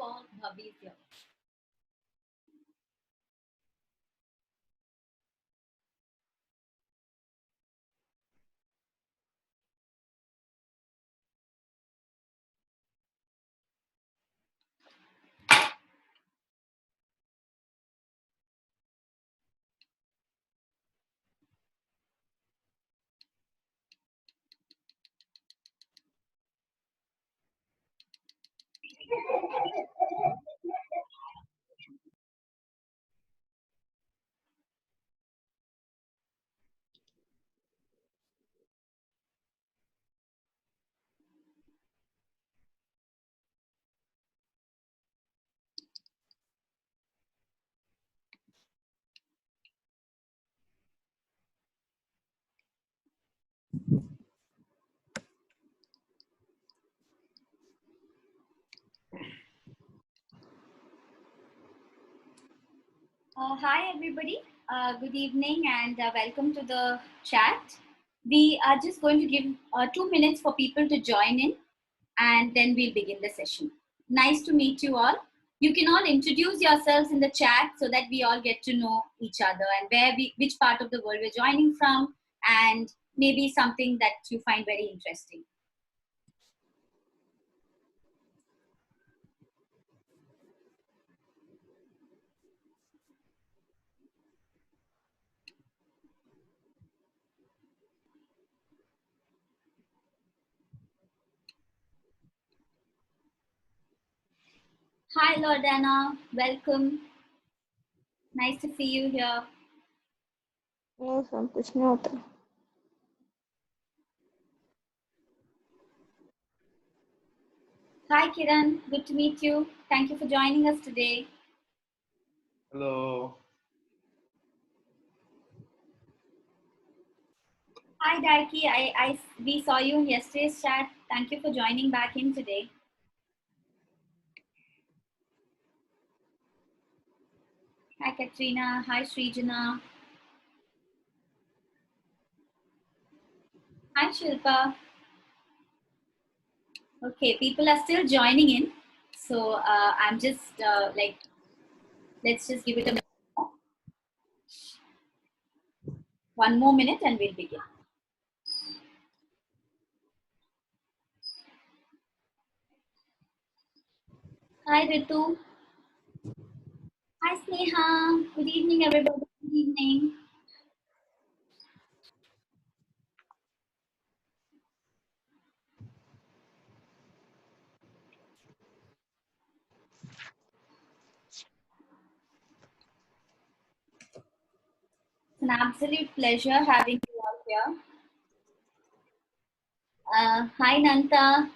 for Bhabhi's here. Hi everybody, good evening and welcome to the chat. We are just going to give 2 minutes for people to join in and then we'll begin the session. Nice to meet you all. You can all introduce yourselves in the chat so that we all get to know each other and which part of the world we're joining from, and maybe something that you find very interesting. Hi Lordana, welcome. Nice to see you here. No, कुछ नहीं होता. Hi Kiran, good to meet you. Thank you for joining us today. Hello. Hi Darky, we saw you in yesterday's chat. Thank you for joining back in today. Hi Katrina, hi Srijana. Hi Shilpa. Okay, people are still joining in. So I'm just let's just give it one more minute and we'll begin. Hi Ritu. Hi Sneha. Good evening everybody. Good evening. It's an absolute pleasure having you all here. Hi Nanta.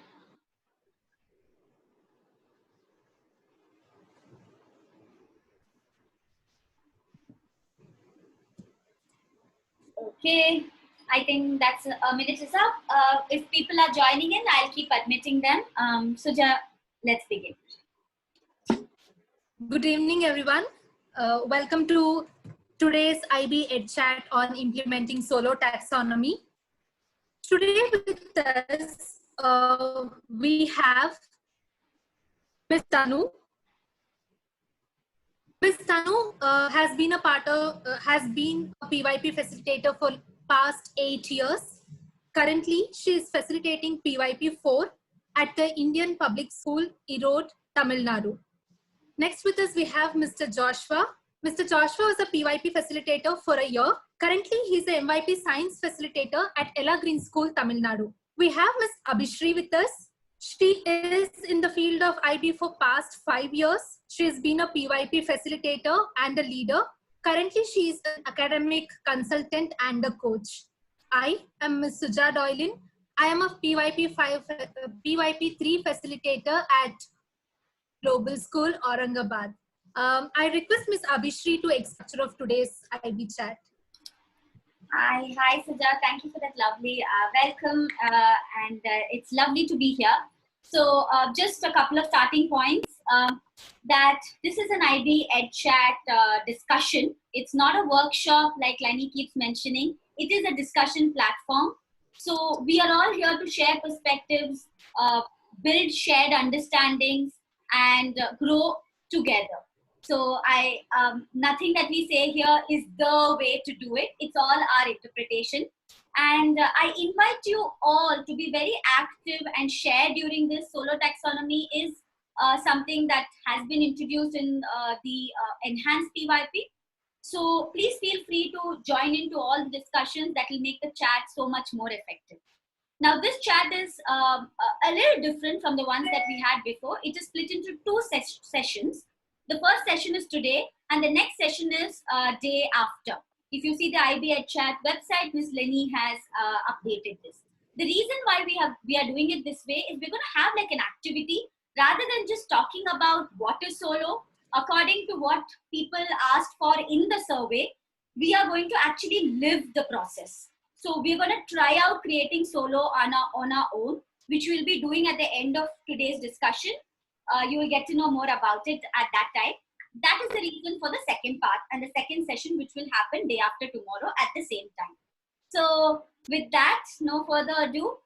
Okay, I think that's a minute is up. If people are joining in, I'll keep admitting them. Suja, let's begin. Good evening, everyone. Welcome to today's IB EdChat on implementing solo taxonomy. Today with us, we have Ms. Tanu. Ms. Tanu has been a PYP facilitator for past 8 years. Currently, she is facilitating PYP 4 at the Indian Public School, Erode, Tamil Nadu. Next with us, we have Mr. Joshua. Mr. Joshua is a PYP facilitator for a year. Currently, he is a MYP science facilitator at Ella Green School, Tamil Nadu. We have Ms. Abhishri with us. She is in the field of IB for past 5 years. She has been a PYP facilitator and a leader. Currently, she is an academic consultant and a coach. I am Ms. Suja Doylin. I am a PYP 3 facilitator at Global School, Aurangabad. I request Ms. Abhishri to extract of today's IB chat. Hi Suja, thank you for that lovely welcome and it's lovely to be here. So just a couple of starting points, that this is an IB EdChat discussion. It's not a workshop like Lenny keeps mentioning. It is a discussion platform. So we are all here to share perspectives, build shared understandings, and grow together. So nothing that we say here is the way to do it. It's all our interpretation. And I invite you all to be very active and share during this. Solo taxonomy is something that has been introduced in the enhanced PYP. So please feel free to join into all the discussions that will make the chat so much more effective. Now, this chat is a little different from the ones that we had before. It is split into two sessions. The first session is today, and the next session is day after. If you see the IB at Chat website, Ms. Lenny has updated this. The reason why we are doing it this way is we're going to have like an activity rather than just talking about what is solo. According to what people asked for in the survey, we are going to actually live the process. So we're going to try out creating solo on our own, which we'll be doing at the end of today's discussion. You will get to know more about it at that time. That is the reason for the second part and the second session, which will happen day after tomorrow at the same time. So with that, no further ado,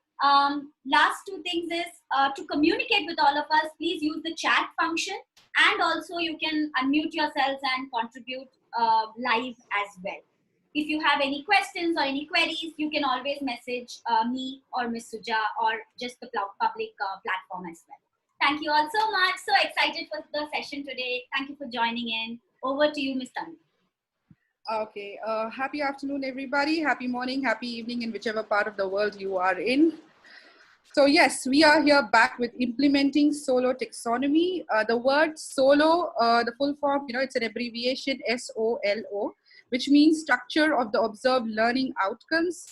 last two things is to communicate with all of us, please use the chat function, and also you can unmute yourselves and contribute live as well. If you have any questions or any queries, you can always message me or Ms. Suja or just the public platform as well. Thank you all so much. So excited for the session today. Thank you for joining in. Over to you, Ms. Tanu. Okay, happy afternoon, everybody. Happy morning, happy evening in whichever part of the world you are in. So yes, we are here back with implementing solo taxonomy. The word solo, the full form, it's an abbreviation SOLO, which means structure of the observed learning outcomes.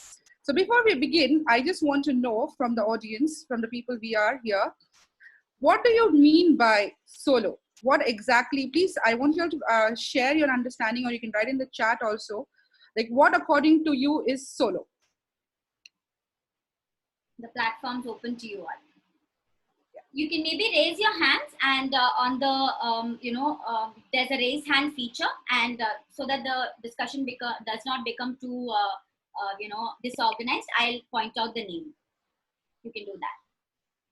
So before we begin, I just want to know from the audience, from the people we are here, what do you mean by solo? What exactly, please, I want you all to share your understanding, or you can write in the chat also, like what according to you is solo? The platform's open to you all. You can maybe raise your hands, and on the, there's a raise hand feature, and so that the discussion does not become too, disorganized, I'll point out the name. You can do that.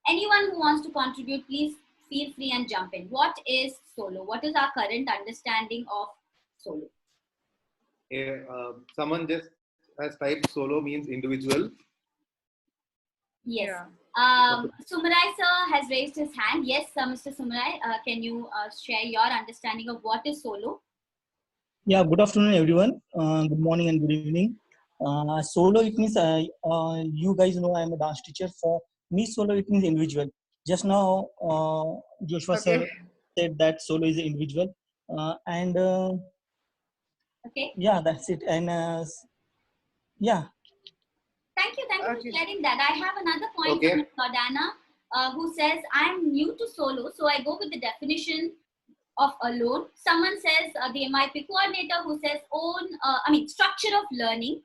Anyone who wants to contribute, please feel free and jump in. What is solo? What is our current understanding of solo? Someone just has typed solo means individual. Yes. Yeah. Sumrai sir has raised his hand. Yes, Mr. Sumrai, can you share your understanding of what is solo? Yeah, good afternoon, everyone. Good morning and good evening. Solo, it means you guys know I am a dance teacher. For me, solo, it means individual. Just now, Joshua sir said that solo is individual. Okay. Yeah, that's it. And yeah. Thank you for sharing that. I have another point from Gordana, who says, I'm new to solo, so I go with the definition of alone. Someone says the MIP coordinator, who says structure of learning.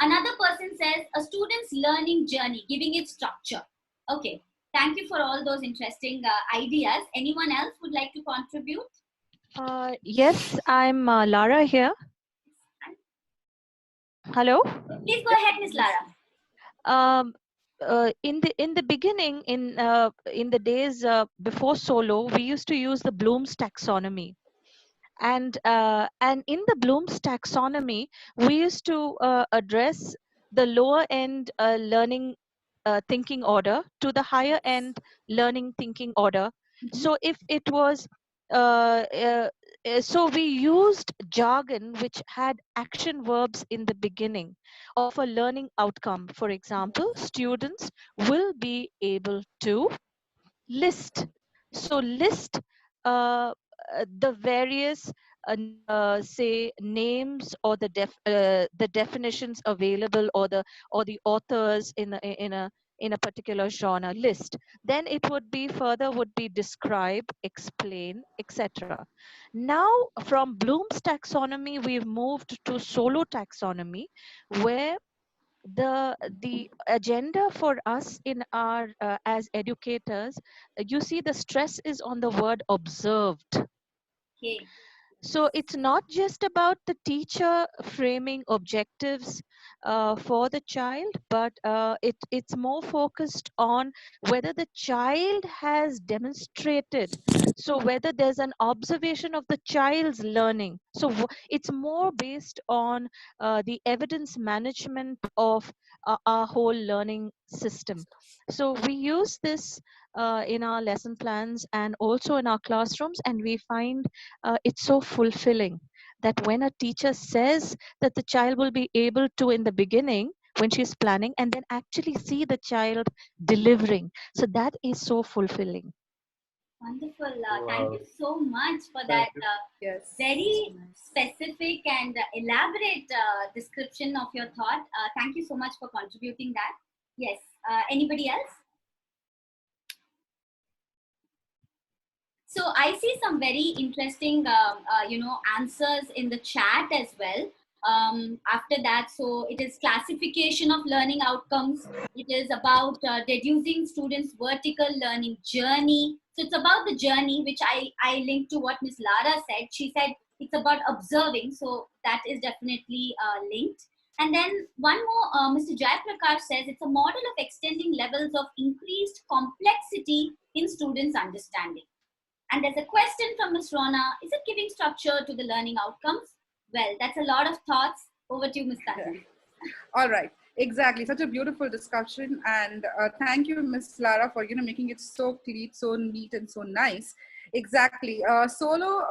Another person says a student's learning journey, giving it structure. Okay, thank you for all those interesting ideas. Anyone else would like to contribute? Yes, I'm Lara here. Hello. Please go ahead, Ms. Lara. In the beginning, in the days before solo, we used to use the Bloom's taxonomy, and in the Bloom's taxonomy, we used to address the lower end learning thinking order to the higher end learning thinking order. Mm-hmm. So if it was so we used jargon which had action verbs in the beginning of a learning outcome. For example, students will be able to list. So list the various say names or the definitions available, or the authors in a particular genre list. Then it would be describe, explain, etc. Now from Bloom's taxonomy, we've moved to solo taxonomy, where the agenda for us in our as educators, you see the stress is on the word observed. Okay. So it's not just about the teacher framing objectives for the child, but it's more focused on whether the child has demonstrated. So whether there's an observation of the child's learning. So it's more based on the evidence management of our whole learning system. So we use this in our lesson plans and also in our classrooms, and we find it's so fulfilling that when a teacher says that the child will be able to in the beginning when she's planning, and then actually see the child delivering, so that is so fulfilling. Wonderful. Wow. Thank you so much for Thank that you. Yes. very specific and elaborate description of your thought. Thank you so much for contributing that. Yes. Anybody else? So I see some very interesting, answers in the chat as well. After that, so it is classification of learning outcomes. It is about deducing students' vertical learning journey. So it's about the journey, which I linked to what Ms. Lara said. She said it's about observing. So that is definitely linked. And then one more, Mr. Jayaprakash says it's a model of extending levels of increased complexity in students' understanding. And there's a question from Ms. Rona. Is it giving structure to the learning outcomes? Well, that's a lot of thoughts. Over to you, Ms. Tanvi. All right. Exactly. Such a beautiful discussion. And thank you, Ms. Lara, for making it so clean, so neat, and so nice. Exactly.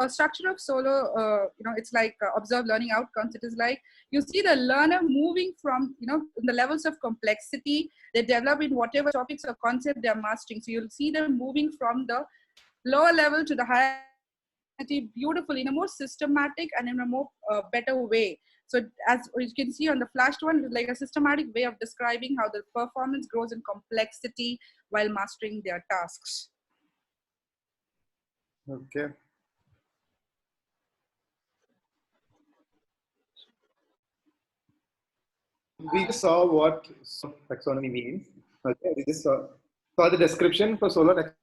Structure of solo, it's like observe learning outcomes. It is like you see the learner moving from, the levels of complexity they develop in whatever topics or concept they're mastering. So you'll see them moving from the lower level to the higher beautifully in a more systematic and in a more better way. So as you can see on the flashed one, like a systematic way of describing how the performance grows in complexity while mastering their tasks. Okay. We just saw what taxonomy means. Okay, we just saw the description for solar taxonomy.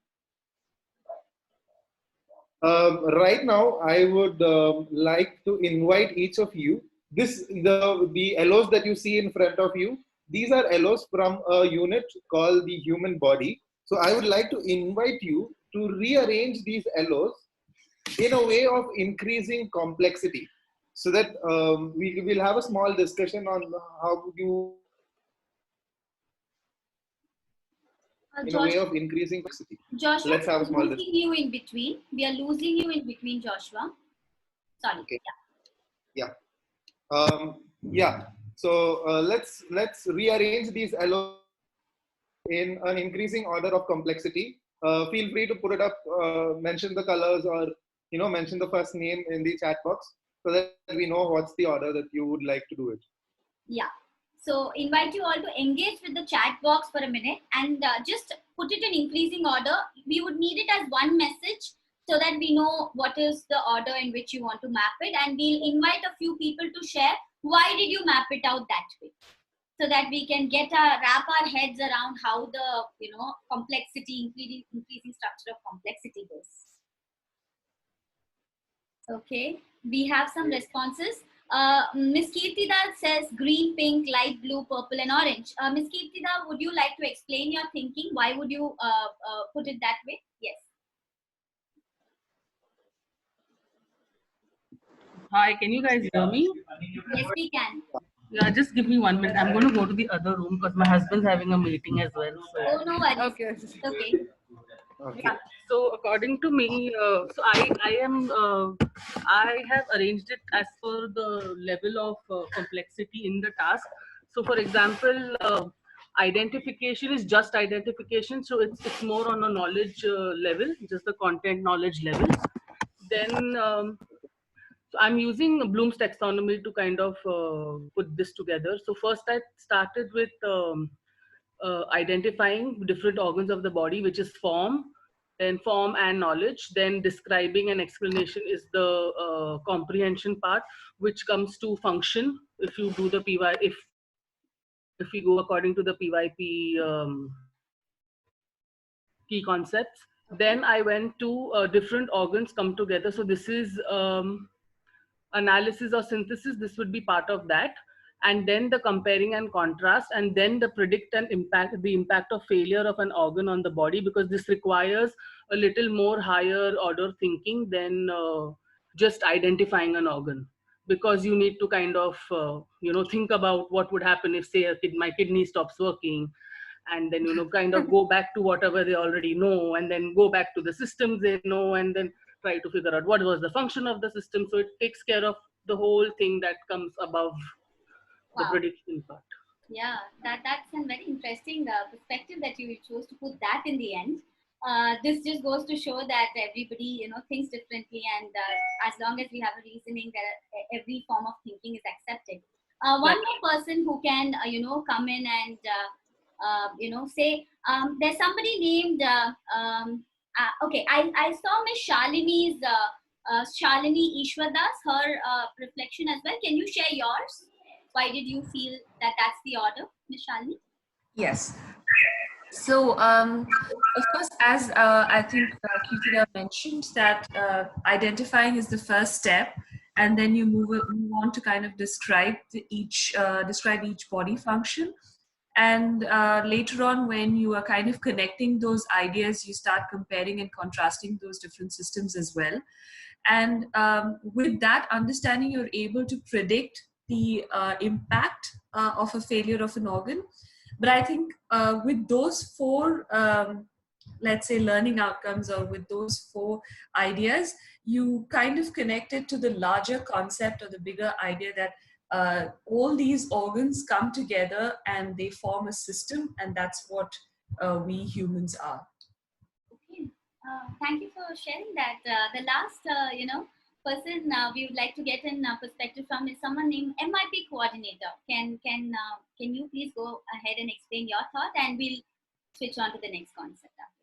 Right now, I would like to invite each of you. The LOs that you see in front of you. These are LOs from a unit called the human body. So I would like to invite you to rearrange these LOs in a way of increasing complexity, so that we will have a small discussion on how you, in a way of increasing complexity. Joshua, Let's have a small losing you in between. We are losing you in between, Joshua. Sorry. Okay. Yeah. So let's rearrange these LOs in an increasing order of complexity. Feel free to put it up, mention the colors, or mention the first name in the chat box, so that we know what's the order that you would like to do it. Yeah. So invite you all to engage with the chat box for a minute and just put it in increasing order. We would need it as one message so that we know what is the order in which you want to map it. And we'll invite a few people to share why did you map it out that way, so that we can wrap our heads around how the complexity, increasing structure of complexity goes. Okay, we have some responses. Ms. Kirtida says green, pink, light blue, purple, and orange. Ms. Kirtida, would you like to explain your thinking? Why would you put it that way? Yes. Hi, can you guys hear me? Yes, we can. Yeah, just give me 1 minute. I'm going to go to the other room because my husband's having a meeting as well. So. Oh, no worries. Okay. Okay. Yeah. So according to me, I have arranged it as per the level of complexity in the task. So for example, identification is just identification. So it's more on a knowledge level, just the content knowledge level. Then so I'm using Bloom's taxonomy to kind of put this together. So first I started with identifying different organs of the body, which is form, then form and knowledge. Then describing and explanation is the comprehension part, which comes to function. If you do the PY, if we go according to the PYP key concepts. Then I went to different organs come together. So this is analysis or synthesis, this would be part of that. And then the comparing and contrast, and then the predict and impact, the impact of failure of an organ on the body, because this requires a little more higher order thinking than just identifying an organ, because you need to kind of think about what would happen if, say, my kidney stops working, and then kind of go back to whatever they already know, and then go back to the systems they know, and then try to figure out what was the function of the system. So it takes care of the whole thing that comes above the Wow. prediction part. Yeah, that's a very interesting perspective that you chose to put that in the end. This just goes to show that everybody, thinks differently, and as long as we have a reasoning, that every form of thinking is accepted. One more person who can, come in and, say, there's somebody named, okay, I saw Miss Shalini's, Shalini Ishwadas, her reflection as well. Can you share yours? Why did you feel that that's the order, Ms. Shalini? Yes. So, of course, as I think Kirtina mentioned, that identifying is the first step, and then you move on to kind of describe each body function. And later on, when you are kind of connecting those ideas, you start comparing and contrasting those different systems as well. And with that understanding, you're able to predict the impact of a failure of an organ. But I think with those four, let's say, learning outcomes, or with those four ideas, you kind of connect it to the larger concept or the bigger idea that all these organs come together and they form a system, and that's what we humans are. Okay. Thank you for sharing that. The last, person we would like to get in perspective from is someone named MIP coordinator. Can you please go ahead and explain your thought, and we'll switch on to the next concept after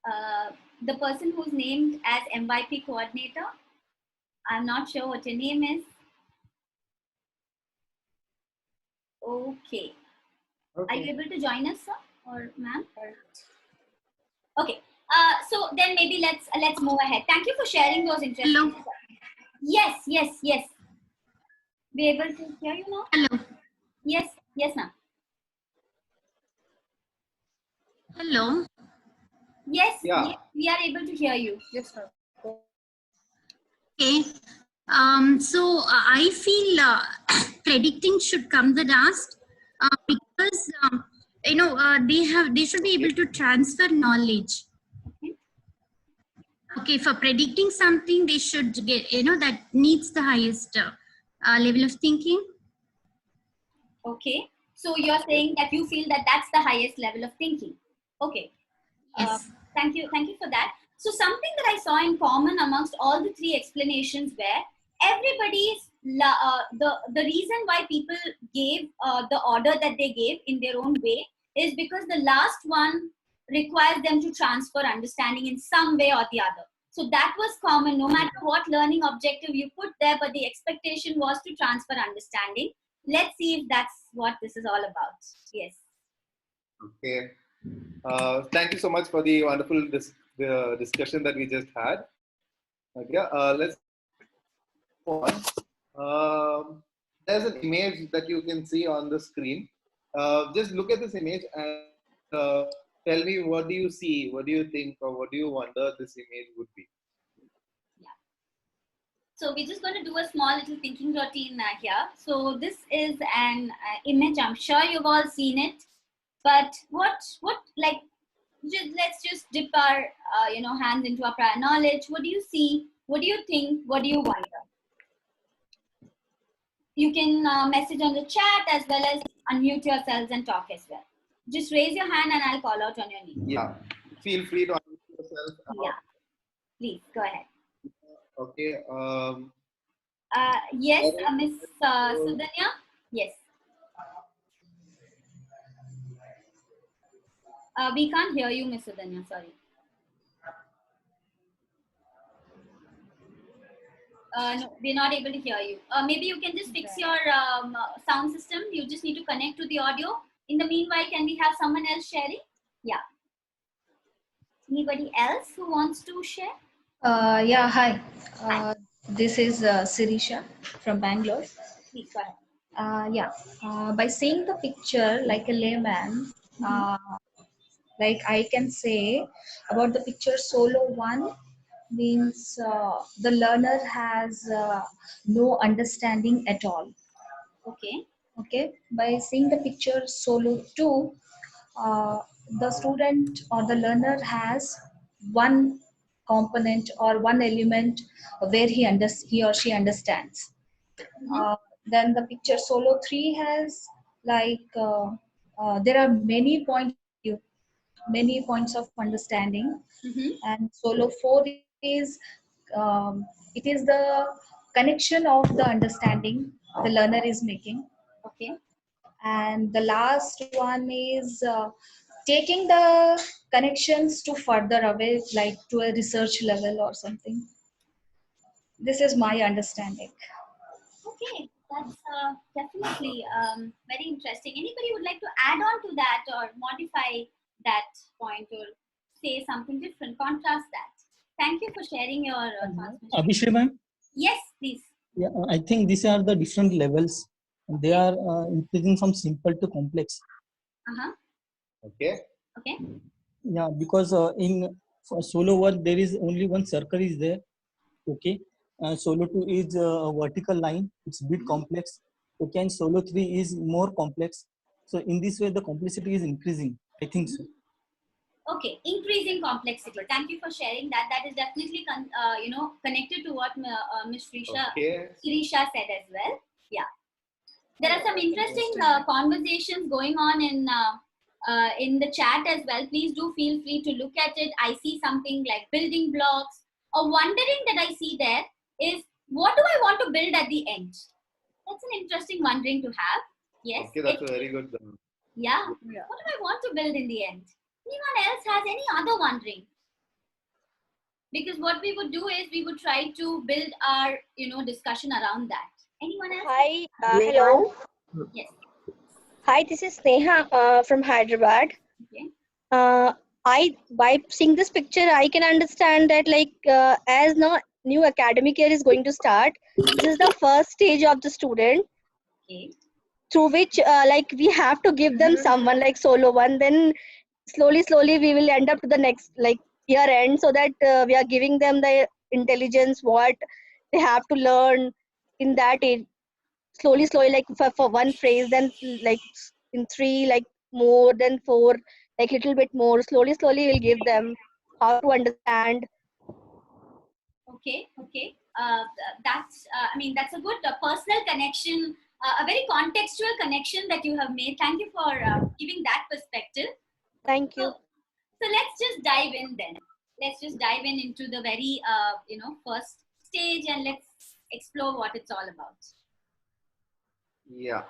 that. The person who's named as MYP coordinator, I'm not sure what your name is. Okay. Are you able to join us, sir or ma'am? Okay. So then maybe let's move ahead. Thank you for sharing those interesting. Hello. Yes. Be able to hear you now? Hello. Yes, ma'am. Hello. Yes, Yeah. yes, we are able to hear you. Yes, sir. Okay. So I feel predicting should come the last because they should be able to transfer knowledge. Okay, for predicting something, they should get that needs the highest level of thinking. Okay, so you're saying that you feel that that's the highest level of thinking. Okay. Yes. Thank you for that. So something that I saw in common amongst all the three explanations were everybody's the reason why people gave the order that they gave in their own way is because the last one requires them to transfer understanding in some way or the other. So that was common, no matter what learning objective you put there, but the expectation was to transfer understanding. Let's see if that's what this is all about. Yes. Okay. Thank you so much for the wonderful discussion that we just had. Okay, let's go on. There's an image that you can see on the screen. Just look at this image and tell me, what do you see? What do you think, or what do you wonder this image would be? Yeah. So we're just going to do a small little thinking routine here. So this is an image. I'm sure you've all seen it. But let's just dip our hands into our prior knowledge. What do you see? What do you think? What do you wonder? You can message on the chat as well as unmute yourselves and talk as well. Just raise your hand and I'll call out on your name. Yeah, feel free to unmute yourself. Yeah, please go ahead. Okay. Yes, Miss Sudhanya. Yes. We can't hear you, Miss Sudhanya. Sorry. No, we're not able to hear you. Maybe you can just fix your sound system. You just need to connect to the audio. In the meanwhile, can we have someone else sharing? Yeah. Anybody else who wants to share? Yeah, hi. This is Sirisha from Bangalore. Please go ahead. Yeah, by seeing the picture like a layman, uh, like I can say about the picture solo one means the learner has no understanding at all. Okay. Okay, by seeing the picture solo two, uh, the student or the learner has one component or one element where he or she understands. Uh, then the picture solo 3 has like there are many points many points of understanding, and solo 4 is it is the connection of the understanding the learner is making. Okay. And the last one is taking the connections to further away, like to a research level or something. This is my understanding. Okay, that's definitely very interesting. Anybody would like to add on to that or modify that point or say something different, contrast that? Thank you for sharing your thoughts. Mr. Abhishek ma'am? Yes, please. Yeah, I think these are the different levels. They are increasing from simple to complex. Uh-huh. Okay. Okay. Yeah, because in for solo one there is only one circle is there. Okay, solo 2 is a vertical line. It's a bit complex. Okay, and solo 3 is more complex. So in this way, the complexity is increasing. I think so. Okay, increasing complexity. Thank you for sharing that. That is definitely connected to what Ms. Sirisha said as well. Yeah, there are some interesting conversations going on in the chat as well. Please do feel free to look at it. I see something like building blocks. A wondering that I see there is, what do I want to build at the end? That's an interesting wondering to have. Yes. Okay, that's a very good. Yeah. What do I want to build in the end? Anyone else has any other wondering? Because what we would do is we would try to build our discussion around that. Anyone else? Hi, hello. Yes. Hi, this is Sneha from Hyderabad. Okay. By seeing this picture, I can understand that as now new academic year is going to start, this is the first stage of the student. Okay. Through which we have to give them someone like solo one, then slowly we will end up to the next year end, so that we are giving them the intelligence what they have to learn in that age. Slowly like for one phrase, then in three, more than four, little bit more, slowly we'll give them how to understand. Okay. That's that's a good personal connection, a very contextual connection that you have made. Thank you for giving that perspective. Thank you. So let's just dive in then. Let's just dive in into the very first stage, and let's explore what it's all about. Yeah.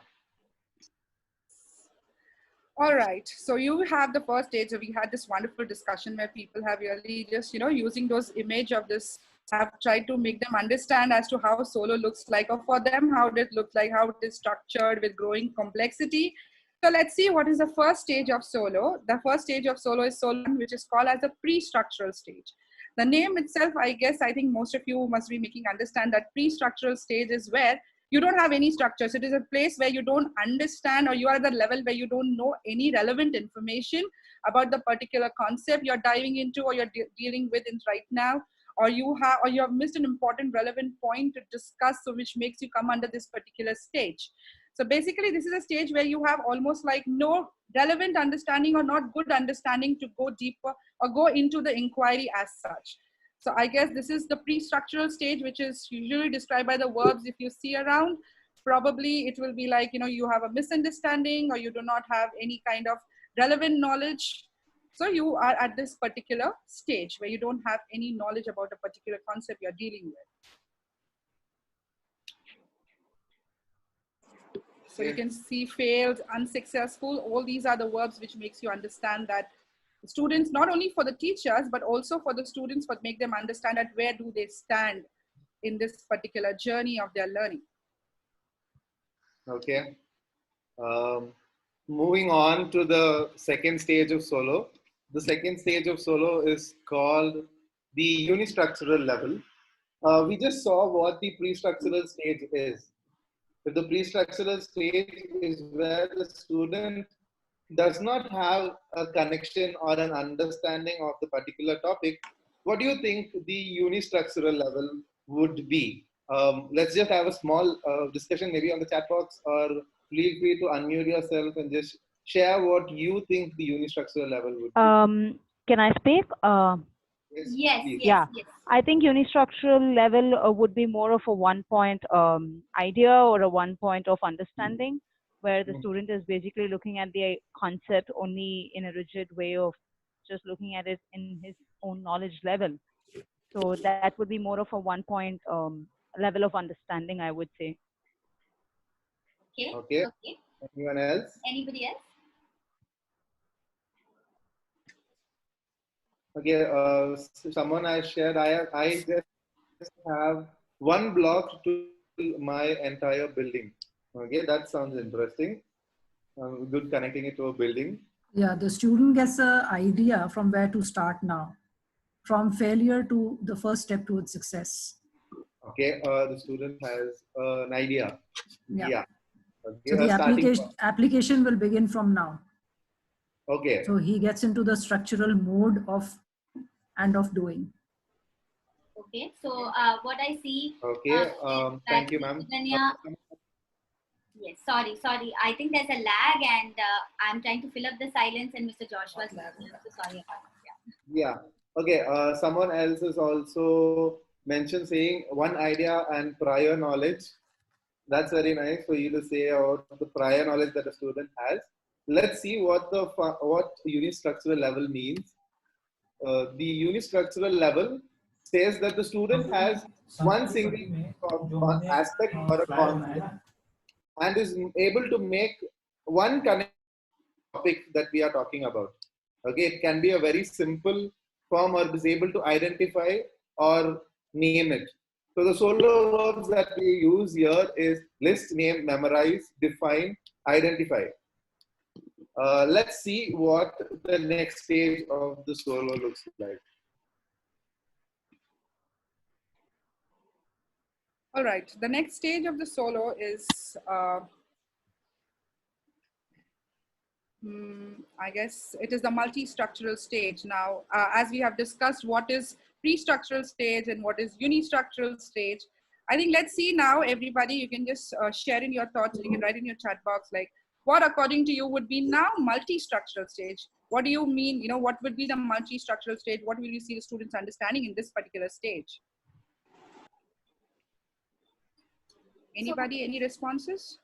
All right. So you have the first stage. So we had this wonderful discussion where people have really just, using those image of this, have tried to make them understand as to how solo looks like, or for them, how it looks like, how it is structured with growing complexity. So let's see what is the first stage of solo. The first stage of solo is solo, which is called as a pre-structural stage. The name itself, I think most of you must be making understand that pre-structural stage is where you don't have any structures. It is a place where you don't understand, or you are at the level where you don't know any relevant information about the particular concept you're diving into, or you're dealing with right now, or you have missed an important relevant point to discuss, so which makes you come under this particular stage. So basically, this is a stage where you have almost like no relevant understanding or not good understanding to go deeper or go into the inquiry as such. So I guess this is the pre-structural stage, which is usually described by the verbs. If you see around, probably it will be like, you have a misunderstanding, or you do not have any kind of relevant knowledge. So you are at this particular stage where you don't have any knowledge about a particular concept you're dealing with. So you can see failed, unsuccessful. All these are the verbs which makes you understand that students, not only for the teachers, but also for the students, but make them understand that where do they stand in this particular journey of their learning. Okay. Moving on to the second stage of solo. The second stage of solo is called the unistructural level. We just saw what the pre-structural stage is. So the pre-structural stage is where the student does not have a connection or an understanding of the particular topic. What do you think the unistructural level would be? Let's just have a small discussion maybe on the chat box, or feel free to unmute yourself and just share what you think the unistructural level would be. Can I speak? Yes, please. Yeah, I think unistructural level would be more of a one-point idea or a one-point of understanding, where the student is basically looking at the concept only in a rigid way of just looking at it in his own knowledge level. So that would be more of a one-point level of understanding, I would say. Okay. Anyone else? Anybody else? Okay, someone has shared, I just have one block to my entire building. Okay, that sounds interesting. Good connecting it to a building. Yeah, the student gets an idea from where to start now, from failure to the first step towards success. Okay, the student has an idea. Yeah. Okay, So the application will begin from now. Okay. So he gets into the structural mode of doing. Okay, so what I see. Okay, thank you, ma'am. Yes, sorry. I think there's a lag, and I'm trying to fill up the silence, and Mr. Joshua's listening. So sorry about it. Yeah. Okay. Someone else has also mentioned saying one idea and prior knowledge. That's very nice for you to say about the prior knowledge that a student has. Let's see what unistructural level means. The unistructural level says that the student has one single aspect or a concept and is able to make one connect topic that we are talking about. Okay, it can be a very simple form, or is able to identify or name it. So the solo verbs that we use here is list, name, memorize, define, identify. Let's see what the next stage of the solo looks like. All right, the next stage of the solo is, I guess it is the multi-structural stage. Now, as we have discussed what is pre-structural stage and what is unistructural stage, I think let's see now, everybody, you can just share in your thoughts, you can write in your chat box, like what according to you would be now multi-structural stage? What do you mean, what would be the multi-structural stage? What will you see the students understanding in this particular stage? Anybody, any responses?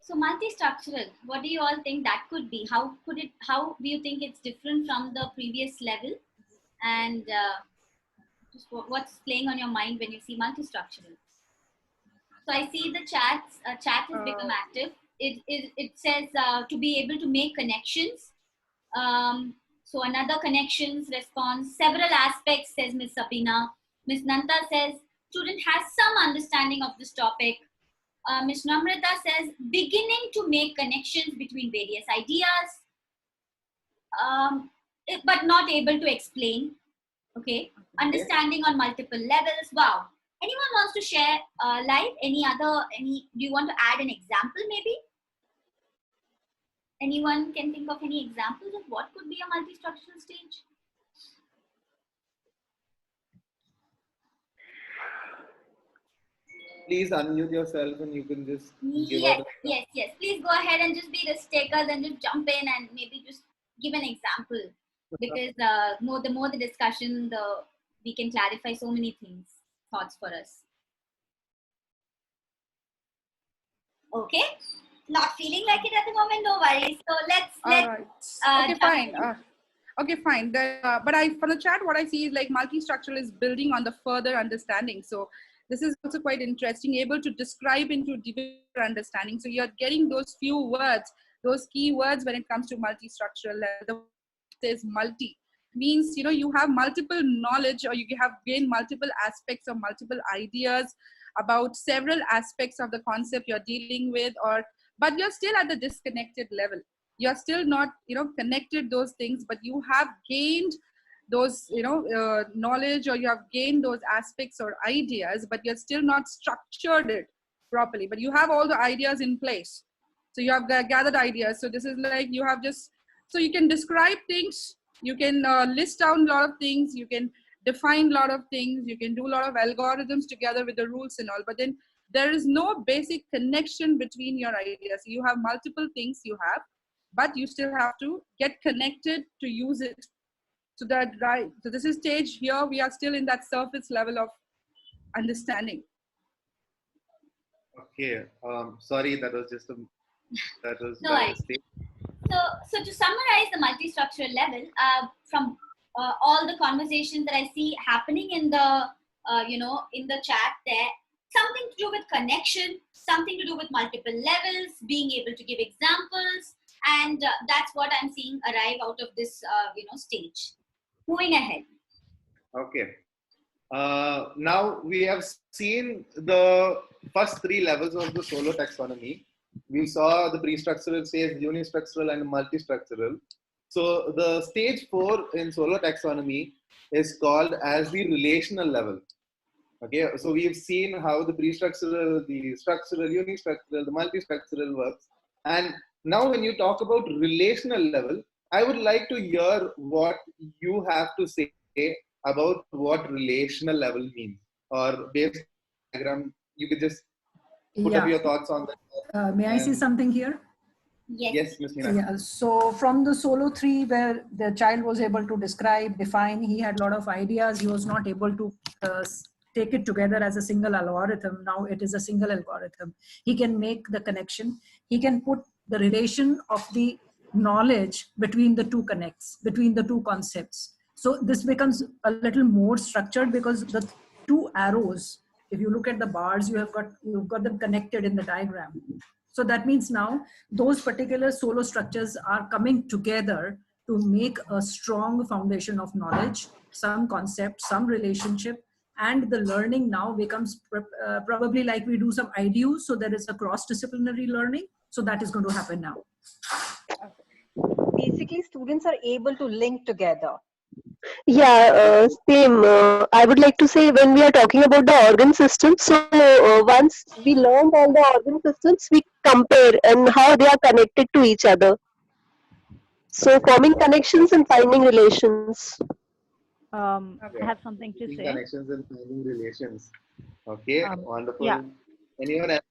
So multi-structural, what do you all think that could be? How do you think it's different from the previous level? And just what's playing on your mind when you see multi-structural? So I see the chat has become active. It says to be able to make connections. So another connections response, several aspects, says Miss Sabina. Miss Nanta says, student has some understanding of this topic. Ms. Namrata says, beginning to make connections between various ideas, but not able to explain. Okay, understanding on multiple levels. Wow. Anyone wants to share live? Do you want to add an example maybe? Anyone can think of any examples of what could be a multi-structural stage? Please unmute yourself and you can just give Yes. Please go ahead and just be risk takers and just jump in and maybe just give an example, because the more the discussion, we can clarify so many thoughts for us. Okay, not feeling like it at the moment, no worries. So let's okay, fine. Okay, fine. But from the chat, what I see is like multi-structural is building on the further understanding. So this is also quite interesting, able to describe into deeper understanding. So you're getting those few words, those key words when it comes to multi-structural. There's multi means, you have multiple knowledge, or you have gained multiple aspects or multiple ideas about several aspects of the concept you're dealing with, but you're still at the disconnected level. You're still not, connected those things, but you have gained those, knowledge, or you have gained those aspects or ideas, but you're still not structured it properly. But you have all the ideas in place. So you have gathered ideas. So this is like you have just, so you can describe things, you can list down a lot of things, you can define a lot of things, you can do a lot of algorithms together with the rules and all, but then there is no basic connection between your ideas. You have multiple things you have, but you still have to get connected to use it. So that, right, so this is stage here, we are still in that surface level of understanding. Okay, sorry, that was just a, that was No that worries. mistake. So to summarize the multi-structural level, from all the conversations that I see happening in the, in the chat there, something to do with connection, something to do with multiple levels, being able to give examples, and that's what I'm seeing arrive out of this, stage. Moving ahead. Okay. Now we have seen the first three levels of the solo taxonomy. We saw the pre-structural stage, unistructural, and multi-structural. So the stage 4 in solo taxonomy is called as the relational level. Okay, so we've seen how the pre-structural, the structural, unistructural, the multi-structural works. And now when you talk about relational level, I would like to hear what you have to say about what relational level means, or based on the diagram, you could just put up your thoughts on that. May I say something here? Yes, Ms. Meena. Yeah, so from the solo 3, where the child was able to describe, define, he had a lot of ideas, he was not able to take it together as a single algorithm. Now it is a single algorithm. He can make the connection. He can put the relation of the knowledge between the two connects, between the two concepts. So this becomes a little more structured because the two arrows, if you look at the bars, you've got them connected in the diagram. So that means now those particular solo structures are coming together to make a strong foundation of knowledge, some concept, some relationship, and the learning now becomes probably like we do some IDU. So there is a cross-disciplinary learning. So that is going to happen now. Basically, students are able to link together. Yeah, same. I would like to say when we are talking about the organ system, so once we learned all the organ systems, we compare and how they are connected to each other. So forming connections and finding relations. I have something to say. Connections and finding relations. Okay, wonderful. Yeah. Anyone else?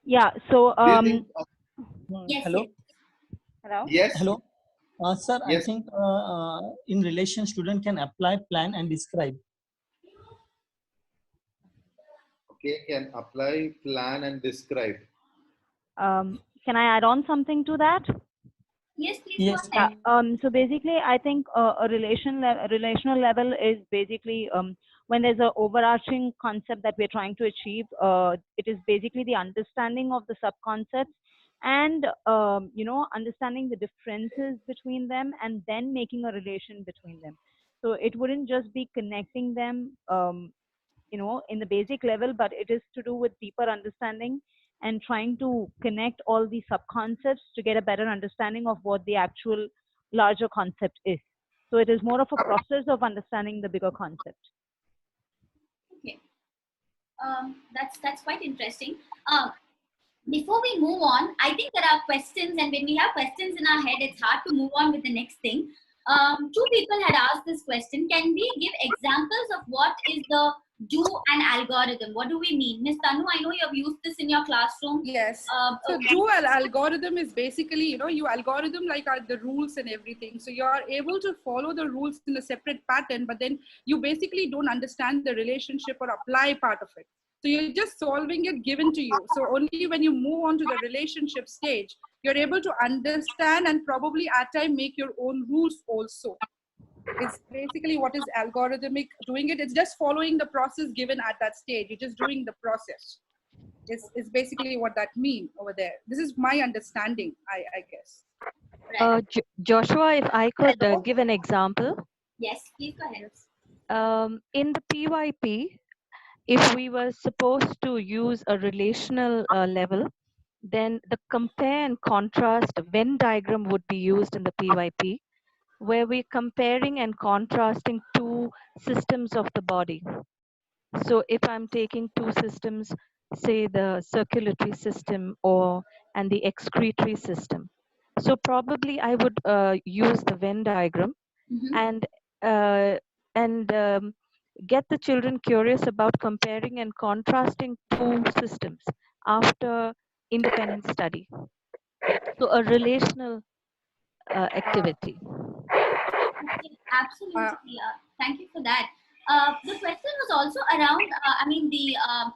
Yeah. So Yes. Hello. Hello. Yes. Hello. Sir, Yes. I think in relation, student can apply, plan, and describe. Okay, can apply, plan, and describe. Can I add on something to that? Yes, please. Yes. Go ahead. So basically, I think a relational level is basically when there's an overarching concept that we're trying to achieve. It is basically the understanding of the sub-concepts and understanding the differences between them and then making a relation between them. So it wouldn't just be connecting them, in the basic level, but it is to do with deeper understanding and trying to connect all these sub-concepts to get a better understanding of what the actual larger concept is. So it is more of a process of understanding the bigger concept. Okay. That's quite interesting. Before we move on, I think there are questions, and when we have questions in our head, it's hard to move on with the next thing. Two people had asked this question. Can we give examples of what is the do an algorithm? What do we mean? Ms. Tanu, I know you have used this in your classroom. Yes. So do an algorithm is basically, you algorithm like are the rules and everything. So you are able to follow the rules in a separate pattern, but then you basically don't understand the relationship or apply part of it. So you're just solving it given to you. So only when you move on to the relationship stage, you're able to understand and probably at time make your own rules also. It's basically what is algorithmic doing it. It's just following the process given at that stage. You're just doing the process. It's basically what that means over there. This is my understanding, I guess. Joshua, if I could give an example. Yes, please go ahead. In the PYP, if we were supposed to use a relational level, then the compare and contrast Venn diagram would be used in the PYP. where we're comparing and contrasting two systems of the body. So if I'm taking two systems, say the circulatory system and the excretory system, so probably I would use the Venn diagram and uh, get the children curious about comparing and contrasting two systems after independent study. So a relational activity. Absolutely. Thank you for that. The question was also around,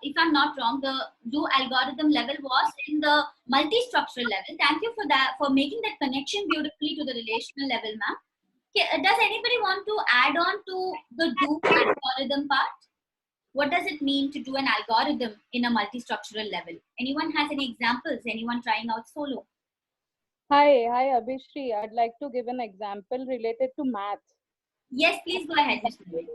if I'm not wrong, the do algorithm level was in the multi-structural level. Thank you for that, for making that connection beautifully to the relational level, ma'am. Does anybody want to add on to the do algorithm part? What does it mean to do an algorithm in a multi-structural level? Anyone has any examples? Anyone trying out solo? Hi, Abhishri. I'd like to give an example related to math. Yes, please go ahead, Ms. Naveen.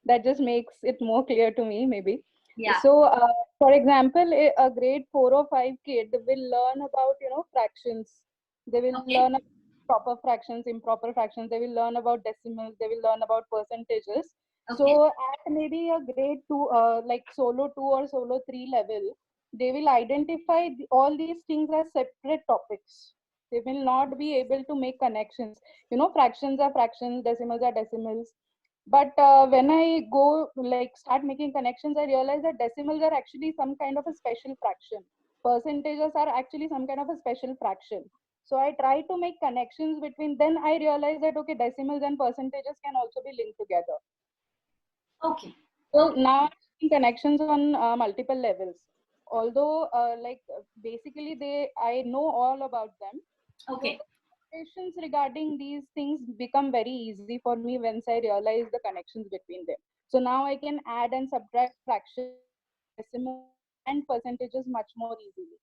That just makes it more clear to me, maybe. Yeah. So, for example, a grade 4 or 5 kid will learn about, fractions. They will learn about proper fractions, improper fractions. They will learn about decimals. They will learn about percentages. So, at maybe a grade 2, like solo 2 or solo 3 level, they will identify all these things as separate topics. They will not be able to make connections. Fractions are fractions, decimals are decimals. But when I go start making connections, I realize that decimals are actually some kind of a special fraction. Percentages are actually some kind of a special fraction. So I try to make connections between. Then I realize that okay, decimals and percentages can also be linked together. Okay. So now I'm making connections on multiple levels. Although basically I know all about them. Okay. Questions regarding these things become very easy for me once I realize the connections between them. So now I can add and subtract fractions, decimals, and percentages much more easily.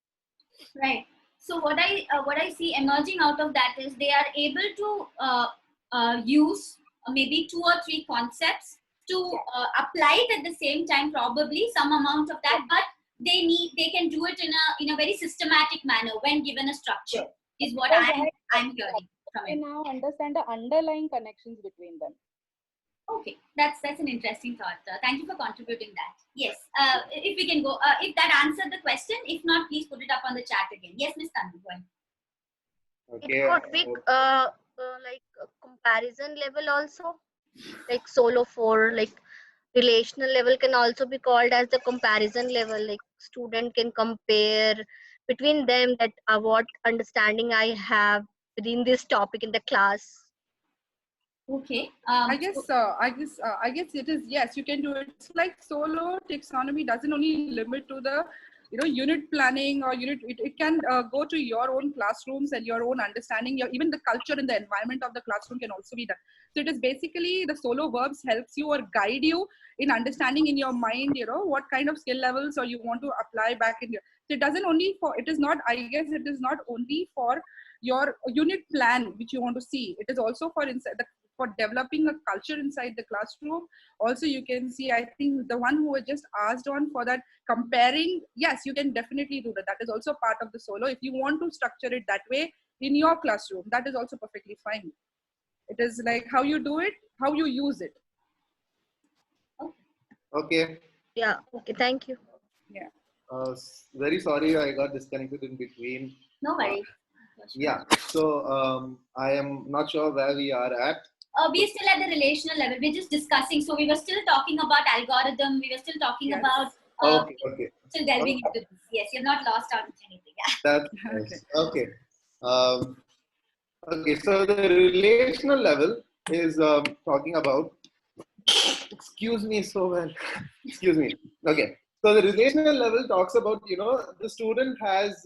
Right. So what I see emerging out of that is they are able to use maybe 2 or 3 concepts to apply it at the same time, probably some amount of that, but they can do it in a very systematic manner when given a structure. Is what I'm hearing from it. I now understand the underlying connections between them. Okay, that's an interesting thought. Thank you for contributing that. Yes, if we can go, if that answered the question, if not, please put it up on the chat again. Yes, Ms. Tanvi, go ahead. It could be like a comparison level also, like solo 4, like relational level can also be called as the comparison level. Like student can compare between them that what understanding I have within this topic in the class. Okay. I guess it is, yes, you can do it. It's like solo taxonomy doesn't only limit to the unit planning or it can go to your own classrooms and your own understanding. Even the culture and the environment of the classroom can also be done. So it is basically the solo verbs helps you or guide you in understanding in your mind what kind of skill levels or you want to apply back in your. So it doesn't only for, it is not, I guess it is not only for your unit plan which you want to see. It is also for inside the, for developing a culture inside the classroom. Also, you can see, I think the one who was just asked on for that comparing, yes, you can definitely do that. That is also part of the solo. If you want to structure it that way in your classroom, that is also perfectly fine. It is like how you do it, how you use it. Okay. Yeah, okay, thank you. Yeah. Very sorry, I got disconnected in between. No worries. Yeah, so I am not sure where we are at. We're still at the relational level. We're just discussing. So we were still talking about algorithm. We were still talking about. Okay. Still delving into this. Yes, you're not lost out on anything. Yeah. That's nice. Okay. Okay, so the relational level is talking about. Excuse me so well. Excuse me. Okay. So the relational level talks about, the student has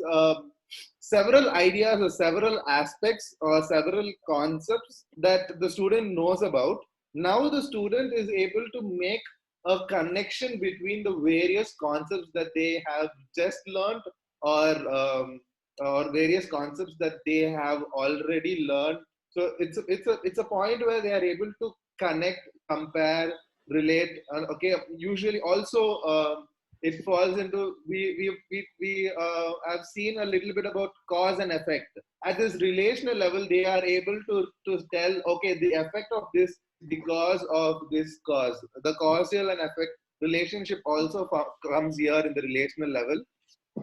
several ideas or several aspects or several concepts that the student knows about. Now the student is able to make a connection between the various concepts that they have just learned or various concepts that they have already learned. So it's a point where they are able to connect, compare, relate. Okay, usually also it falls into, we have seen a little bit about cause and effect. At this relational level, they are able to tell, okay, the effect of this because of this cause. The causal and effect relationship also comes here in the relational level.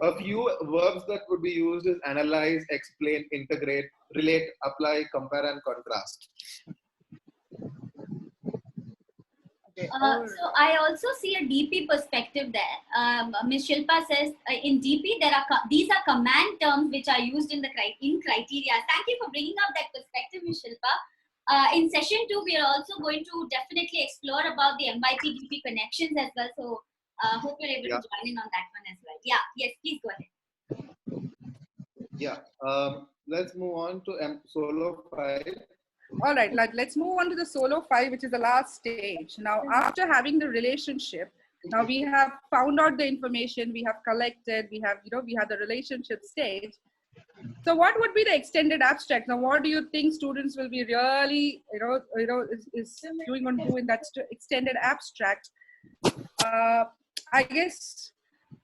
A few verbs that would be used is analyze, explain, integrate, relate, apply, compare, and contrast. Okay. So I also see a DP perspective there. Ms. Shilpa says in DP these are command terms which are used in criteria. Thank you for bringing up that perspective, Ms. Shilpa. In session 2, we are also going to definitely explore about the MYP DP connections as well. So hope you're able to join in on that one as well. Yeah. Yes. Please go ahead. Yeah. Let's move on to Solo 5. All right, let's move on to the Solo 5, which is the last stage. Now, after having the relationship, now we have found out the information, we have collected, we have the relationship stage. So what would be the extended abstract? Now, what do you think students will be really, is doing on do in that extended abstract? I guess,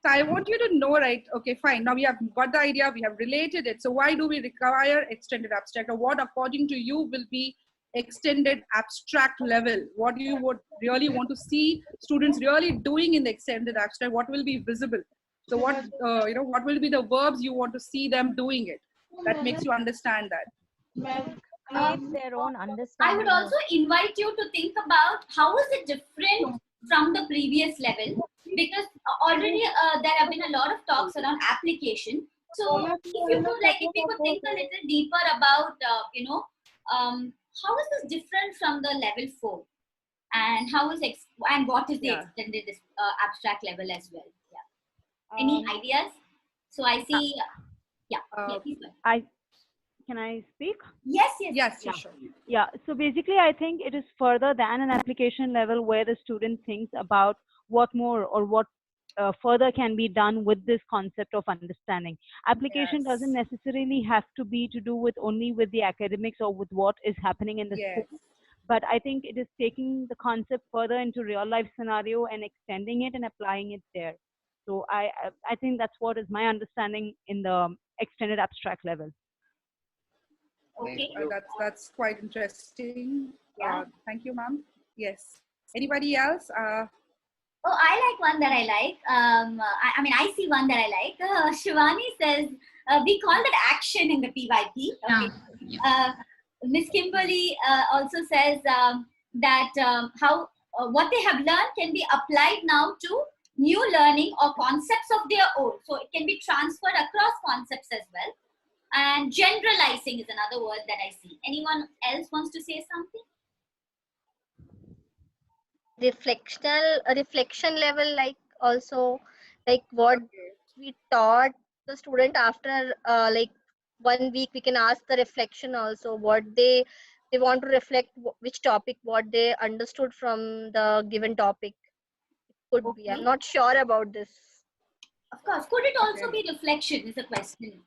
so I want you to know, right? Okay, fine. Now we have got the idea, we have related it. So why do we require extended abstract? Or what, according to you, will be extended abstract level? What do you would really want to see students really doing in the extended abstract? What will be visible? So what, what will be the verbs you want to see them doing it? That makes you understand that. Their own understanding. I would also invite you to think about how is it different from the previous level, because already there have been a lot of talks around application. So if we could think a little deeper about how is this different from the level 4, and how is and what is the extended abstract level as well? Yeah. Any ideas? So I see. Please go ahead. Can I speak? Yes, sure. Yeah, so basically I think it is further than an application level where the student thinks about what more or what further can be done with this concept of understanding. Application doesn't necessarily have to be to do with only with the academics or with what is happening in the school. But I think it is taking the concept further into real life scenario and extending it and applying it there. So I think that's what is my understanding in the extended abstract level. Okay. That's quite interesting. Thank you, ma'am. Yes. Anybody else? Oh, I like one that I like. I see one that I like. Shivani says, we call it action in the PYP. Okay. Miss Kimberly also says that what they have learned can be applied now to new learning or concepts of their own. So it can be transferred across concepts as well. And generalizing is another word that I see. Anyone else wants to say something? Reflection level, like also like what we taught the student after 1 week, we can ask the reflection also what they want to reflect, which topic, what they understood from the given topic. It could be. I'm not sure about this. Of course. Could it also be reflection is a question.